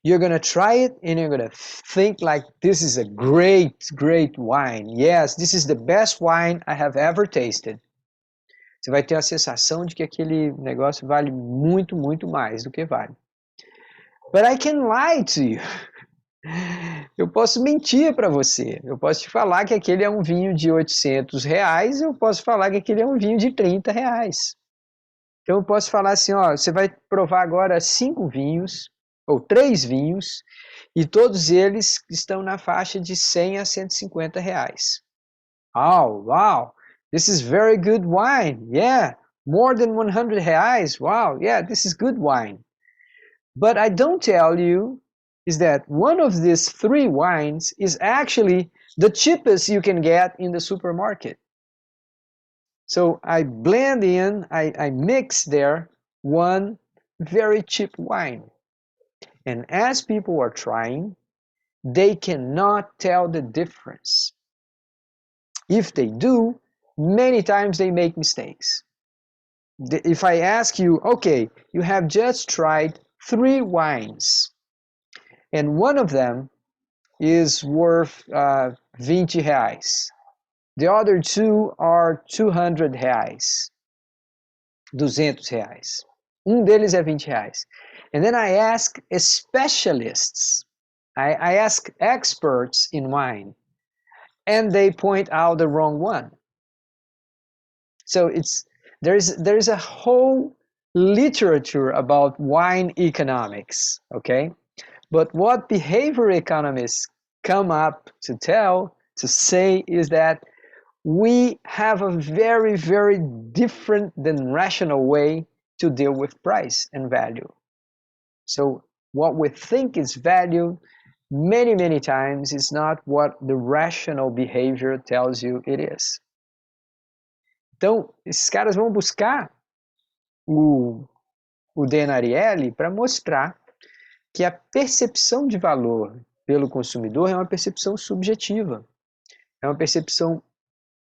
you're gonna try it and you're gonna think like this is a great wine. Yes, this is the best wine I have ever tasted. Você vai ter a sensação de que aquele negócio vale muito mais do que vale. But I can lie to you. Eu posso mentir para você. Eu posso te falar que aquele é um vinho de 800 reais, eu posso falar que aquele é um vinho de 30 reais. Então eu posso falar assim, ó, você vai provar agora 5 vinhos, ou 3 vinhos, e todos eles estão na faixa de 100 a 150 reais. Oh, wow, this is very good wine. Yeah, more than 100 reais. Wow, yeah, this is good wine. But I don't tell you is that one of these 3 wines is actually the cheapest you can get in the supermarket. So I blend in, I mix there one very cheap wine. And as people are trying, they cannot tell the difference. If they do, many times they make mistakes. If I ask you, okay, you have just tried 3 wines, and one of them is worth 20 reais. The other 2 are 200 reais. 200 reais. Um deles é 20 reais. And then I ask specialists. I ask experts in wine, and they point out the wrong one. So there's a whole literature about wine economics, okay? But what behavior economists come up to say is that we have a very different than rational way to deal with price and value. So what we think is value many times is not what the rational behavior tells you it is. Então, esses caras vão buscar o DNRL para mostrar que a percepção de valor pelo consumidor é uma percepção subjetiva. É uma percepção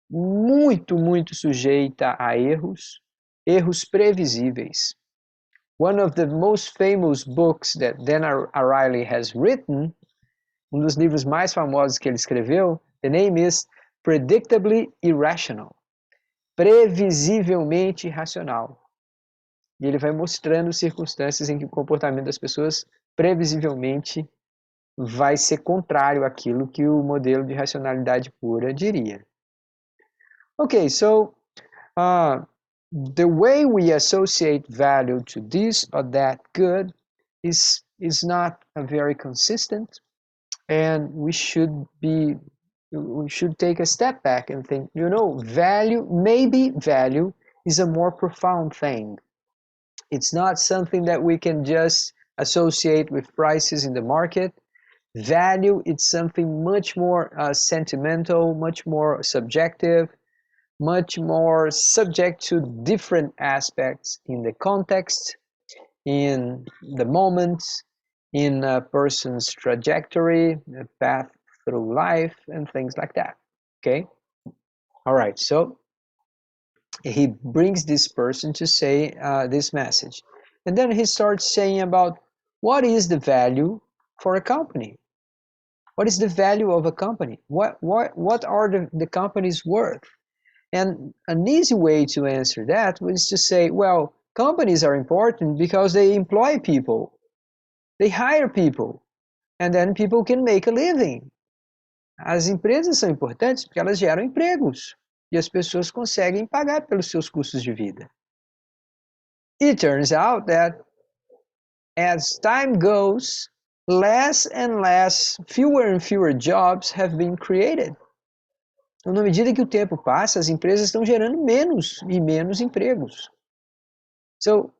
muito sujeita a erros previsíveis. One of the most famous books that Dan Ariely has written, um dos livros mais famosos que ele escreveu, the name is Predictably Irrational. Previsivelmente irracional. E ele vai mostrando circunstâncias em que o comportamento das pessoas previsivelmente vai ser contrário àquilo que o modelo de racionalidade pura diria. Okay, so the way we associate value to this or that good is not very consistent, and we should take a step back and think, maybe value is a more profound thing. It's not something that we can just associate with prices in the market. Value, it's something much more sentimental, much more subjective, much more subject to different aspects in the context, in the moment, in a person's trajectory, a path through life, and things like that. Okay? All right, so he brings this person to say this message. And then he starts saying about what is the value for a company? What is the value of a company? What are the companies worth? And an easy way to answer that was to say, well, companies are important because they employ people. They hire people. and then people can make a living. As empresas são importantes porque elas geram empregos e as pessoas conseguem pagar pelos seus custos de vida. It turns out that as time goes, less and less, fewer and fewer jobs have been created. Então, na medida que o tempo passa, as empresas estão gerando menos e menos empregos. So,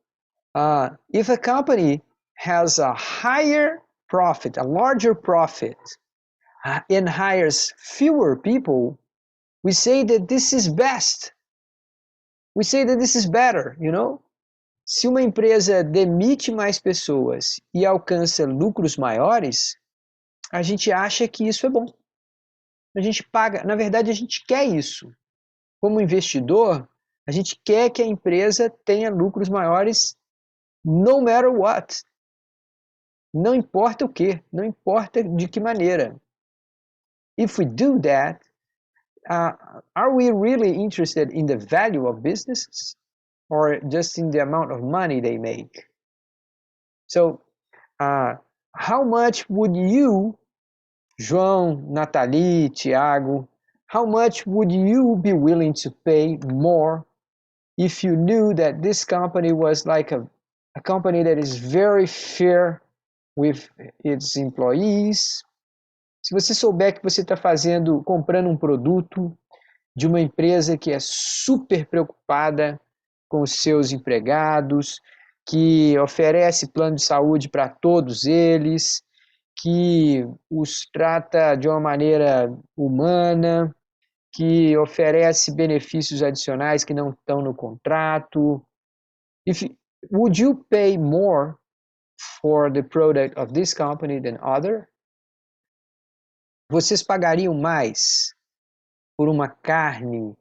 if a company has a higher profit, a larger profit, and hires fewer people, we say that this is best. We say that this is better, you know? Se uma empresa demite mais pessoas e alcança lucros maiores, a gente acha que isso é bom. A gente paga, na verdade, a gente quer isso. Como investidor, a gente quer que a empresa tenha lucros maiores no matter what. Não importa o que, não importa de que maneira. If we do that, are we really interested in the value of businesses or just in the amount of money they make? So, how much would you, João, Nathalie, Tiago, how much would you be willing to pay more if you knew that this company was like a company that is very fair with its employees? Se você souber que você está comprando um produto de uma empresa que é super preocupada com os seus empregados, que oferece plano de saúde para todos eles, que os trata de uma maneira humana, que oferece benefícios adicionais que não estão no contrato. Would you pay more for the product of this company than other? Vocês pagariam mais por uma carne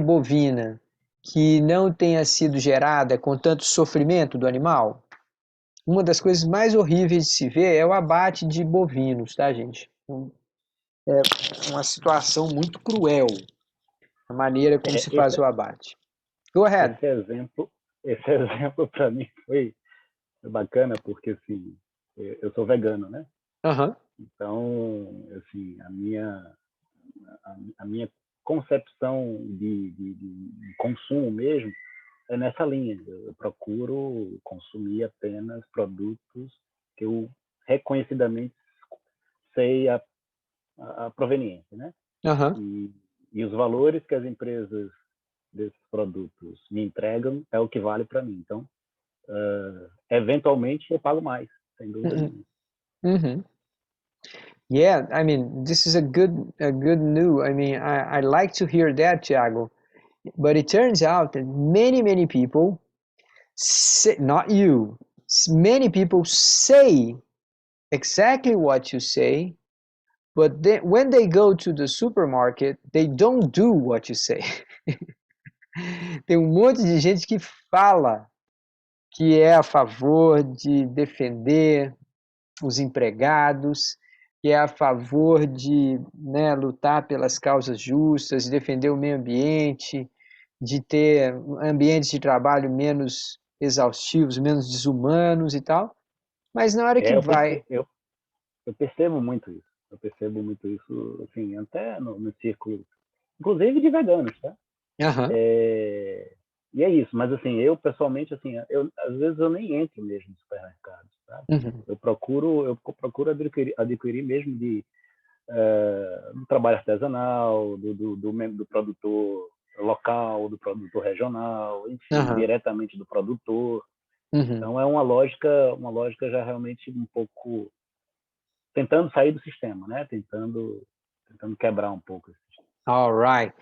bovina que não tenha sido gerada com tanto sofrimento do animal? Uma das coisas mais horríveis de se ver é o abate de bovinos, tá, gente? É uma situação muito cruel, a maneira como se faz o abate. Go ahead. Esse exemplo para mim foi bacana, porque assim, eu sou vegano, né? Então, assim, a minha concepção de consumo mesmo é nessa linha. Eu procuro consumir apenas produtos que eu reconhecidamente sei a proveniência, né? E os valores que as empresas desses produtos me entregam é o que vale para mim. Então, eventualmente eu pago mais, sem dúvida nenhuma. Yeah, I mean, this is a good news. I mean, I like to hear that, Thiago. But it turns out that many people say, not you, many people say exactly what you say, but then when they go to the supermarket, they don't do what you say. Tem monte de gente que fala que é a favor de defender os empregados, que é a favor de, né, lutar pelas causas justas, de defender o meio ambiente, de ter ambientes de trabalho menos exaustivos, menos desumanos e tal, mas na hora que vai... Eu percebo muito isso. Eu percebo muito isso, assim, até no círculo, inclusive de veganos, tá? E é isso, mas assim, eu pessoalmente, assim, às vezes eu nem entro mesmo nos supermercados, tá? Eu procuro adquirir mesmo do trabalho artesanal, do produtor local, do produtor regional, enfim, diretamente do produtor. Então é uma lógica já realmente um pouco tentando sair do sistema, né? Tentando quebrar um pouco esse sistema. All right.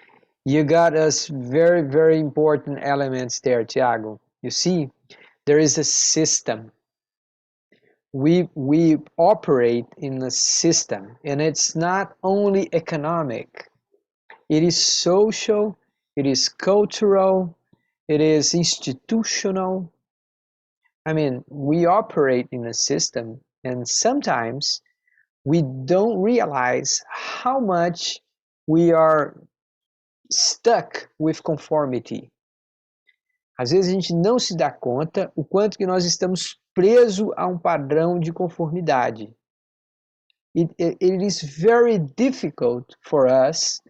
You got us very important elements there, Thiago. You see, there is a system. We operate in a system, and it's not only economic. It is social, it is cultural, it is institutional. I mean, we operate in a system, and sometimes we don't realize how much we are stuck with conformity. Às vezes a gente não se dá conta o quanto que nós estamos preso a um padrão de conformidade. It is very difficult for us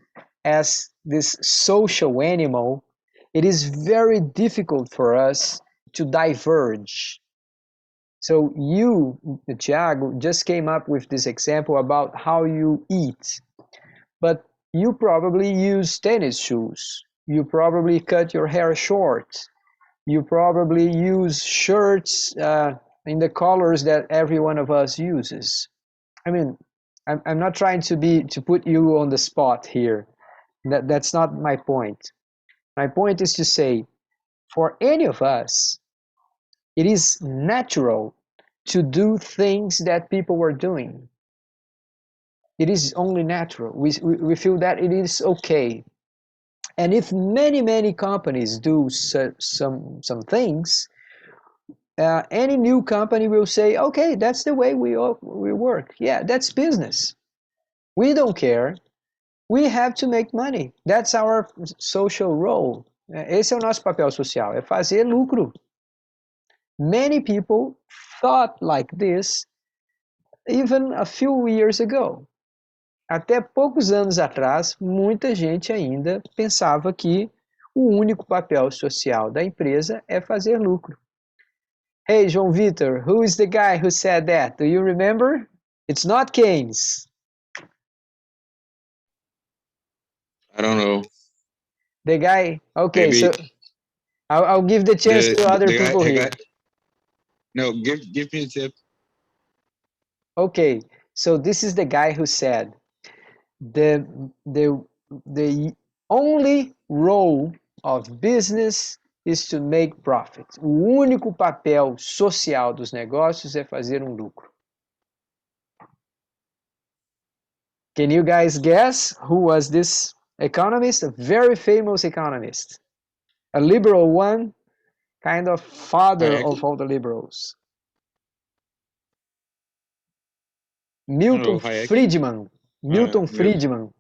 as this social animal. It is very difficult for us to diverge. So you, Thiago, just came up with this example about how you eat, but you probably use tennis shoes. You probably cut your hair short. You probably use shirts in the colors that every one of us uses. I mean, I'm not trying to put you on the spot here. That's not my point. My point is to say, for any of us, it is natural to do things that people were doing. It is only natural. We feel that it is okay. And if many companies do some things, any new company will say, okay, that's the way we work. Yeah, that's business. We don't care. We have to make money. That's our social role. Esse é o nosso papel social, é fazer lucro. Many people thought like this even a few years ago. Até poucos anos atrás, muita gente ainda pensava que o único papel social da empresa é fazer lucro. Hey, João Vitor, who is the guy who said that? Do you remember? It's not Keynes. I don't know. The guy, okay, Maybe so I'll give the chance to other the people guy, here. No, give me a tip. Okay, so this is the guy who said the only role of business is to make profit. O único papel social dos negócios é fazer um lucro. Can you guys guess who was this economist? A very famous economist. A liberal one, kind of father of all the liberals. Milton Friedman. Milton Friedman.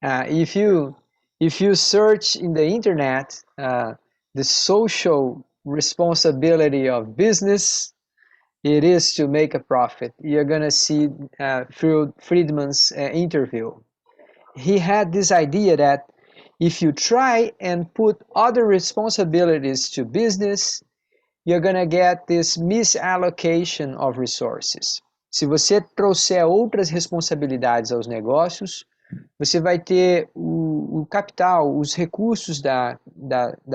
If you search in the internet the social responsibility of business, it is to make a profit. You're gonna see Friedman's interview. He had this idea that if you try and put other responsibilities to business, you're gonna get this misallocation of resources. Se você trouxer outras responsabilidades aos negócios, você vai ter o capital, os recursos da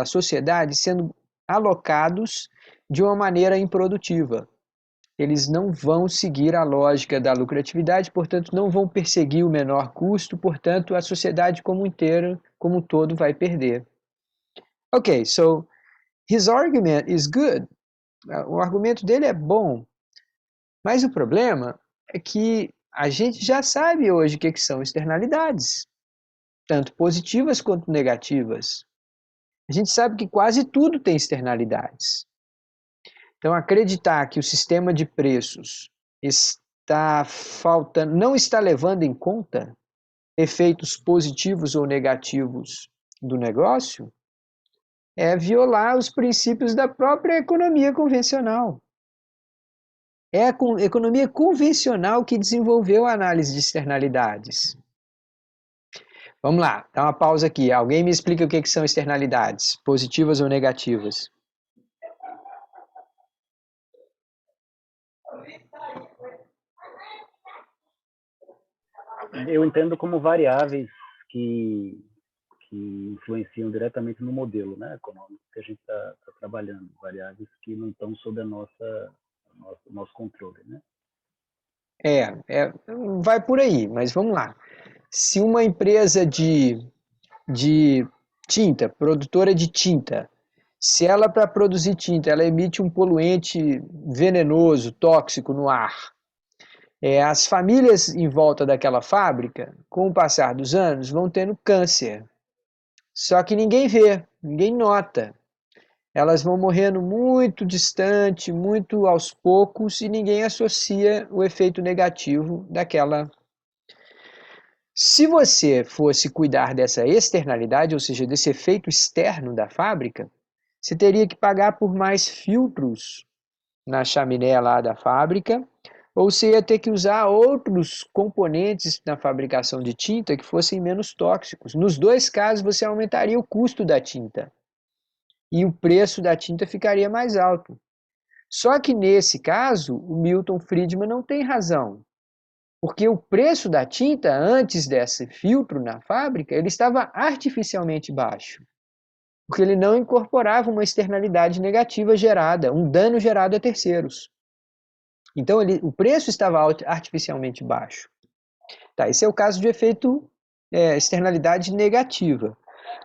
sociedade sendo alocados de uma maneira improdutiva. Eles não vão seguir a lógica da lucratividade, portanto, não vão perseguir o menor custo, portanto, a sociedade como inteira, como um todo, vai perder. Ok, so his argument is good. O argumento dele é bom, mas o problema é que a gente já sabe hoje o que são externalidades, tanto positivas quanto negativas. A gente sabe que quase tudo tem externalidades. Então, acreditar que o sistema de preços não está levando em conta efeitos positivos ou negativos do negócio é violar os princípios da própria economia convencional. É a economia convencional que desenvolveu a análise de externalidades. Vamos lá, dá uma pausa aqui. Alguém me explica o que são externalidades, positivas ou negativas? Eu entendo como variáveis que influenciam diretamente no modelo, né, econômico que a gente está trabalhando, variáveis que não estão sob nosso controle, né? Vai por aí, mas vamos lá. Se uma empresa de tinta, produtora de tinta, se ela, para produzir tinta, ela emite um poluente venenoso, tóxico no ar, as famílias em volta daquela fábrica, com o passar dos anos, vão tendo câncer. Só que ninguém vê, ninguém nota. Elas vão morrendo muito distante, muito aos poucos, e ninguém associa o efeito negativo daquela. Se você fosse cuidar dessa externalidade, ou seja, desse efeito externo da fábrica, você teria que pagar por mais filtros na chaminé lá da fábrica, ou você ia ter que usar outros componentes na fabricação de tinta que fossem menos tóxicos. Nos dois casos, você aumentaria o custo da tinta e o preço da tinta ficaria mais alto. Só que nesse caso, o Milton Friedman não tem razão, porque o preço da tinta antes desse filtro na fábrica, ele estava artificialmente baixo, porque ele não incorporava uma externalidade negativa gerada, um dano gerado a terceiros. Então, o preço estava artificialmente baixo. Tá, esse é o caso de efeito externalidade negativa.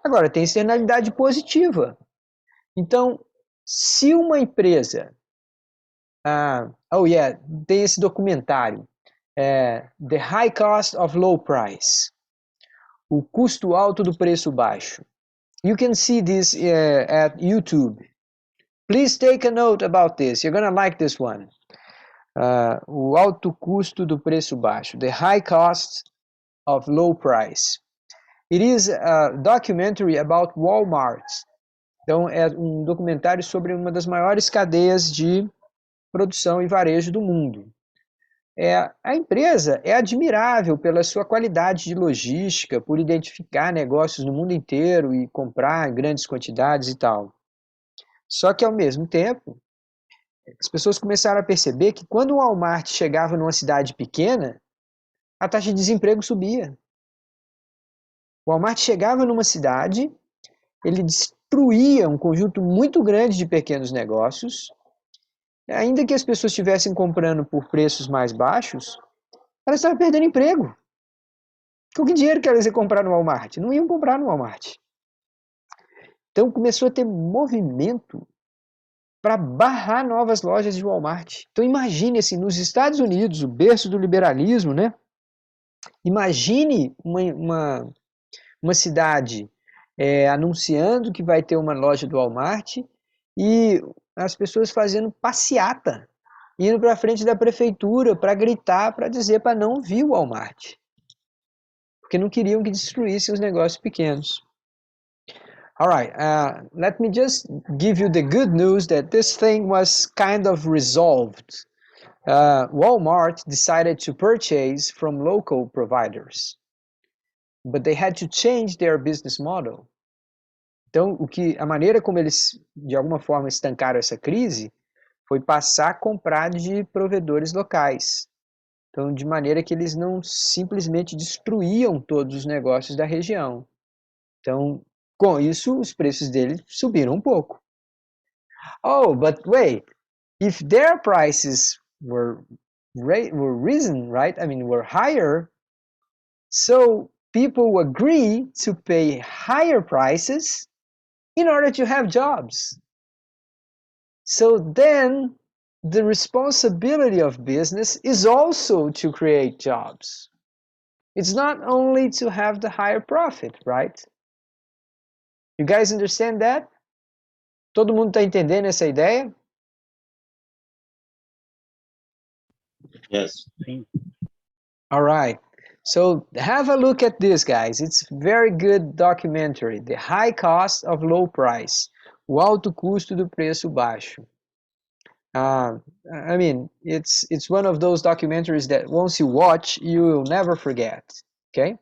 Agora, tem externalidade positiva. Então, se uma empresa... tem esse documentário, The High Cost of Low Price, o custo alto do preço baixo. You can see this at YouTube. Please take a note about this. You're gonna like this one. O alto custo do preço baixo. The High Cost of Low Price. It is a documentary about Walmart. Então, é um documentário sobre uma das maiores cadeias de produção e varejo do mundo. A empresa é admirável pela sua qualidade de logística, por identificar negócios no mundo inteiro e comprar em grandes quantidades e tal. Só que, ao mesmo tempo, as pessoas começaram a perceber que quando o Walmart chegava numa cidade pequena, a taxa de desemprego subia. O Walmart chegava numa cidade, ele destruía um conjunto muito grande de pequenos negócios. Ainda que as pessoas estivessem comprando por preços mais baixos, elas estavam perdendo emprego. Com que dinheiro que elas iam comprar no Walmart? Não iam comprar no Walmart. Então começou a ter movimento para barrar novas lojas de Walmart. Então imagine assim, nos Estados Unidos, o berço do liberalismo, né? Imagine uma cidade anunciando que vai ter uma loja do Walmart e as pessoas fazendo passeata, indo para frente da prefeitura para gritar, para dizer para não vir o Walmart, porque não queriam que destruísse os negócios pequenos. Alright, let me just give you the good news that this thing was kind of resolved. Walmart decided to purchase from local providers, but they had to change their business model. Então, a maneira como eles, de alguma forma, estancaram essa crise foi passar a comprar de provedores locais. Então, de maneira que eles não simplesmente destruíam todos os negócios da região. Então, com isso, os preços deles subiram um pouco. Oh, but wait, if their prices were risen, right? I mean, were higher, so people agree to pay higher prices in order to have jobs. So then the responsibility of business is also to create jobs. It's not only to have the higher profit, right? You guys understand that? Todo mundo está entendendo essa ideia? Yes. All right. So have a look at this, guys. It's a very good documentary. The High Cost of Low Price. O alto custo do preço baixo. I mean, it's one of those documentaries that once you watch, you will never forget. Okay?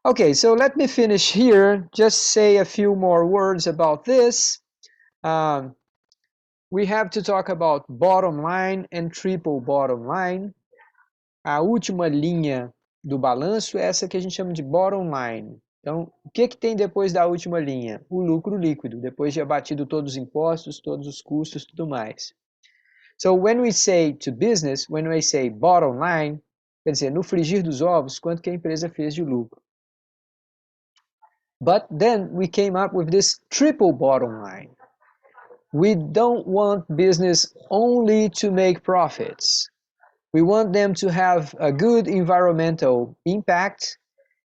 Okay, so let me finish here. Just say a few more words about this. We have to talk about bottom line and triple bottom line. A última linha do balanço é essa que a gente chama de bottom line. Então, o que tem depois da última linha? O lucro líquido, depois de abatido todos os impostos, todos os custos e tudo mais. So, when we say to business, when we say bottom line, quer dizer, no frigir dos ovos, quanto que a empresa fez de lucro. But then we came up with this triple bottom line. We don't want business only to make profits. We want them to have a good environmental impact,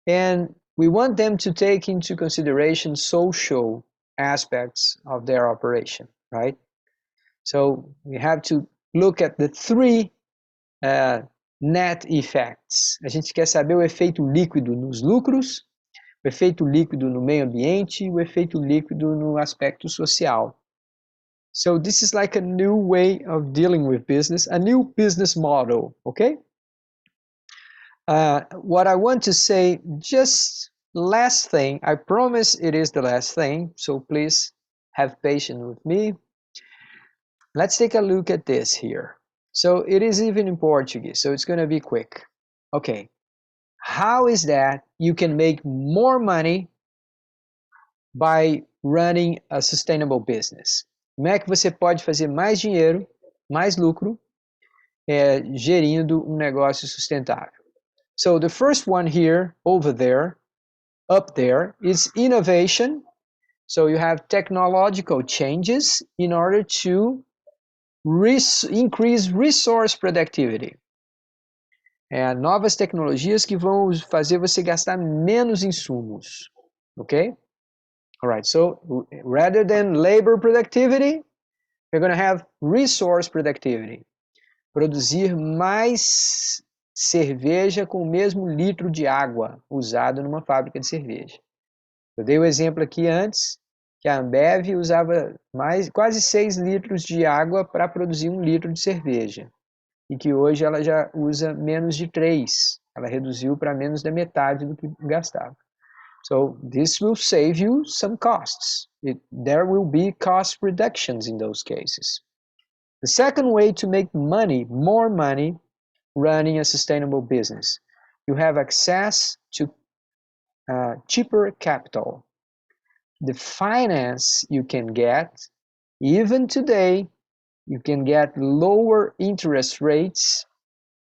and we want them to take into consideration social aspects of their operation, right? So we have to look at the three net effects. A gente quer saber o efeito líquido nos lucros, O efeito líquido no meio ambiente e o efeito líquido no aspecto social. So this is like a new way of dealing with business, a new business model, okay? What I want to say, just last thing, I promise it is the last thing, so please have patience with me. Let's take a look at this here. So it is even in Portuguese, so it's going to be quick. Okay, how is that you can make more money by running a sustainable business? Como é que você pode fazer mais dinheiro, mais lucro, gerindo um negócio sustentável? So the first one here, over there, up there, is innovation. So you have technological changes in order to increase resource productivity. Novas tecnologias que vão fazer você gastar menos insumos, ok? All right, so rather than labor productivity, you're going to have resource productivity. Produzir mais cerveja com o mesmo litro de água usado numa fábrica de cerveja. Eu dei o exemplo aqui antes, que a Ambev usava quase 6 litros de água para produzir 1 litro de cerveja. E que hoje ela já usa menos de 3. Ela reduziu para menos da metade do que gastava. So this will save you some costs. There will be cost reductions in those cases. The second way to make money, more money, running a sustainable business, you have access to cheaper capital. The finance you can get, even today, you can get lower interest rates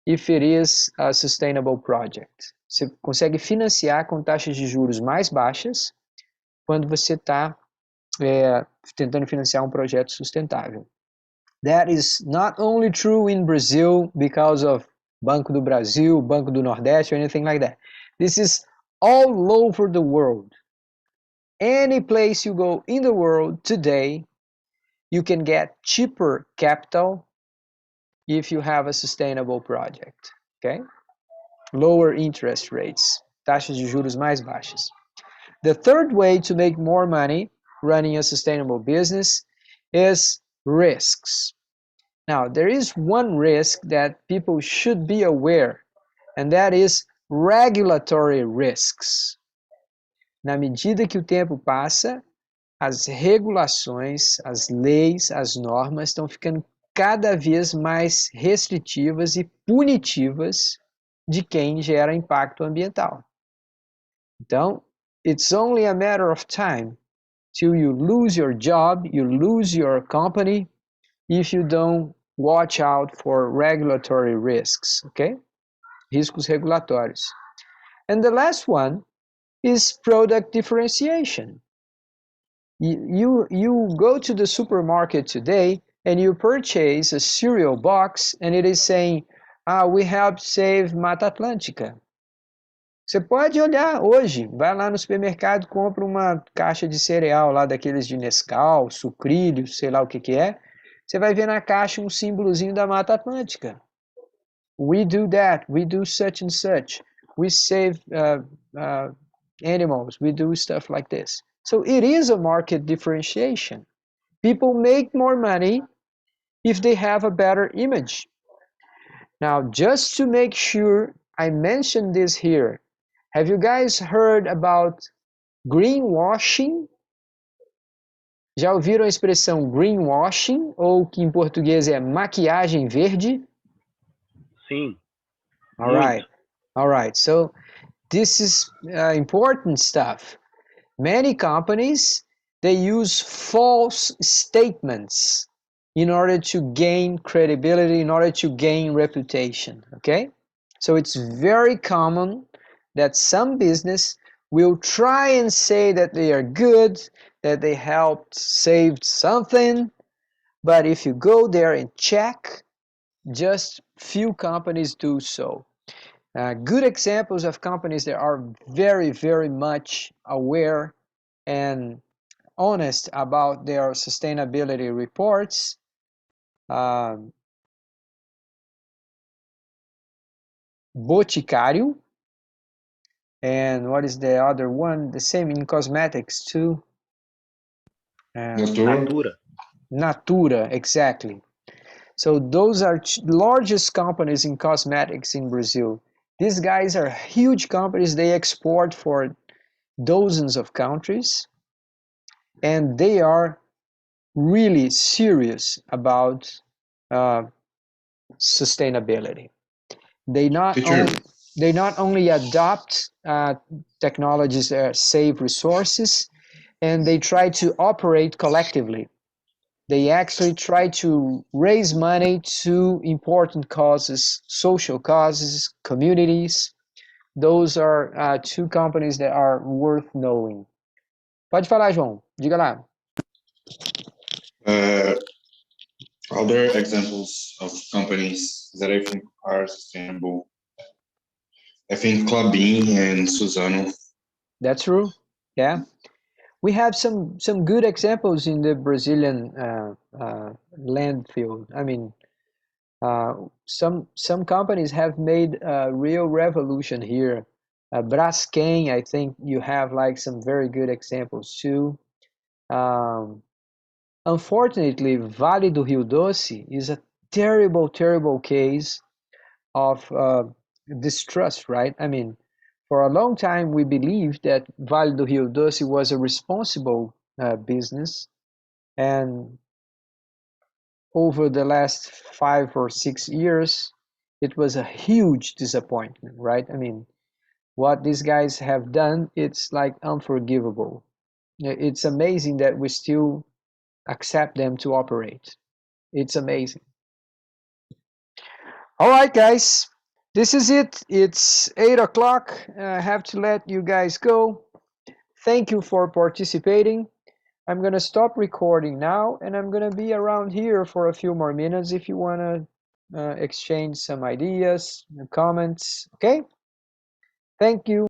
if it is a sustainable project. Você consegue financiar com taxas de juros mais baixas quando você está tentando financiar um projeto sustentável. That is not only true in Brazil because of Banco do Brasil, Banco do Nordeste, or anything like that. This is all over the world. Any place you go in the world today, you can get cheaper capital if you have a sustainable project, okay? Lower interest rates, taxas de juros mais baixas. The third way to make more money running a sustainable business is risks. Now, there is one risk that people should be aware, and that is regulatory risks. Na medida que o tempo passa, as regulações, as leis, as normas estão ficando cada vez mais restritivas e punitivas de quem gera impacto ambiental. Então, it's only a matter of time till you lose your job, you lose your company, if you don't watch out for regulatory risks, okay? Riscos regulatórios. And the last one is product differentiation. You go to the supermarket today and you purchase a cereal box and it is saying, we help save Mata Atlântica. Você pode olhar hoje, vai lá no supermercado, compra uma caixa de cereal lá daqueles de Nescau, sucrilhos, sei lá o que é. Você vai ver na caixa um símbolozinho da Mata Atlântica. We do that, we do such and such. We save animals, we do stuff like this. So it is a market differentiation. People make more money if they have a better image. Now, just to make sure I mention this here, have you guys heard about greenwashing? Já ouviram a expressão greenwashing, ou que em português é maquiagem verde? Sim. All right. So this is important stuff. Many companies, they use false statements in order to gain credibility, in order to gain reputation, okay? So it's very common that some business will try and say that they are good, that they helped save something, but if you go there and check, just few companies do so. Good examples of companies that are very, very much aware and honest about their sustainability reports. Boticário, And what is the other one? The same in cosmetics too. Natura, exactly. So those are largest companies in cosmetics in Brazil. These guys are huge companies. They export for dozens of countries, and they are really serious about sustainability. They not only adopt technologies that save resources, and they try to operate collectively. They actually try to raise money to important causes, social causes, communities. Those are two companies that are worth knowing. Pode falar, João. Diga lá. Other examples of companies that I think are sustainable. I think Klabin and Suzano. That's true. Yeah. We have some good examples in the Brazilian landfill. I mean, some companies have made a real revolution here. Braskem, I think you have like some very good examples too. Unfortunately, Vale do Rio Doce is a terrible case of distrust, right? I mean, for a long time we believed that Vale do Rio Doce was a responsible business, and over the last 5 or 6 years, it was a huge disappointment, right? I mean, what these guys have done, it's like unforgivable. It's amazing that we still accept them to operate. It's amazing. All right, guys, this is it. It's 8 o'clock. I have to let you guys go. Thank you for participating. I'm going to stop recording now, and I'm going to be around here for a few more minutes if you want to exchange some ideas, comments. Okay? Thank you.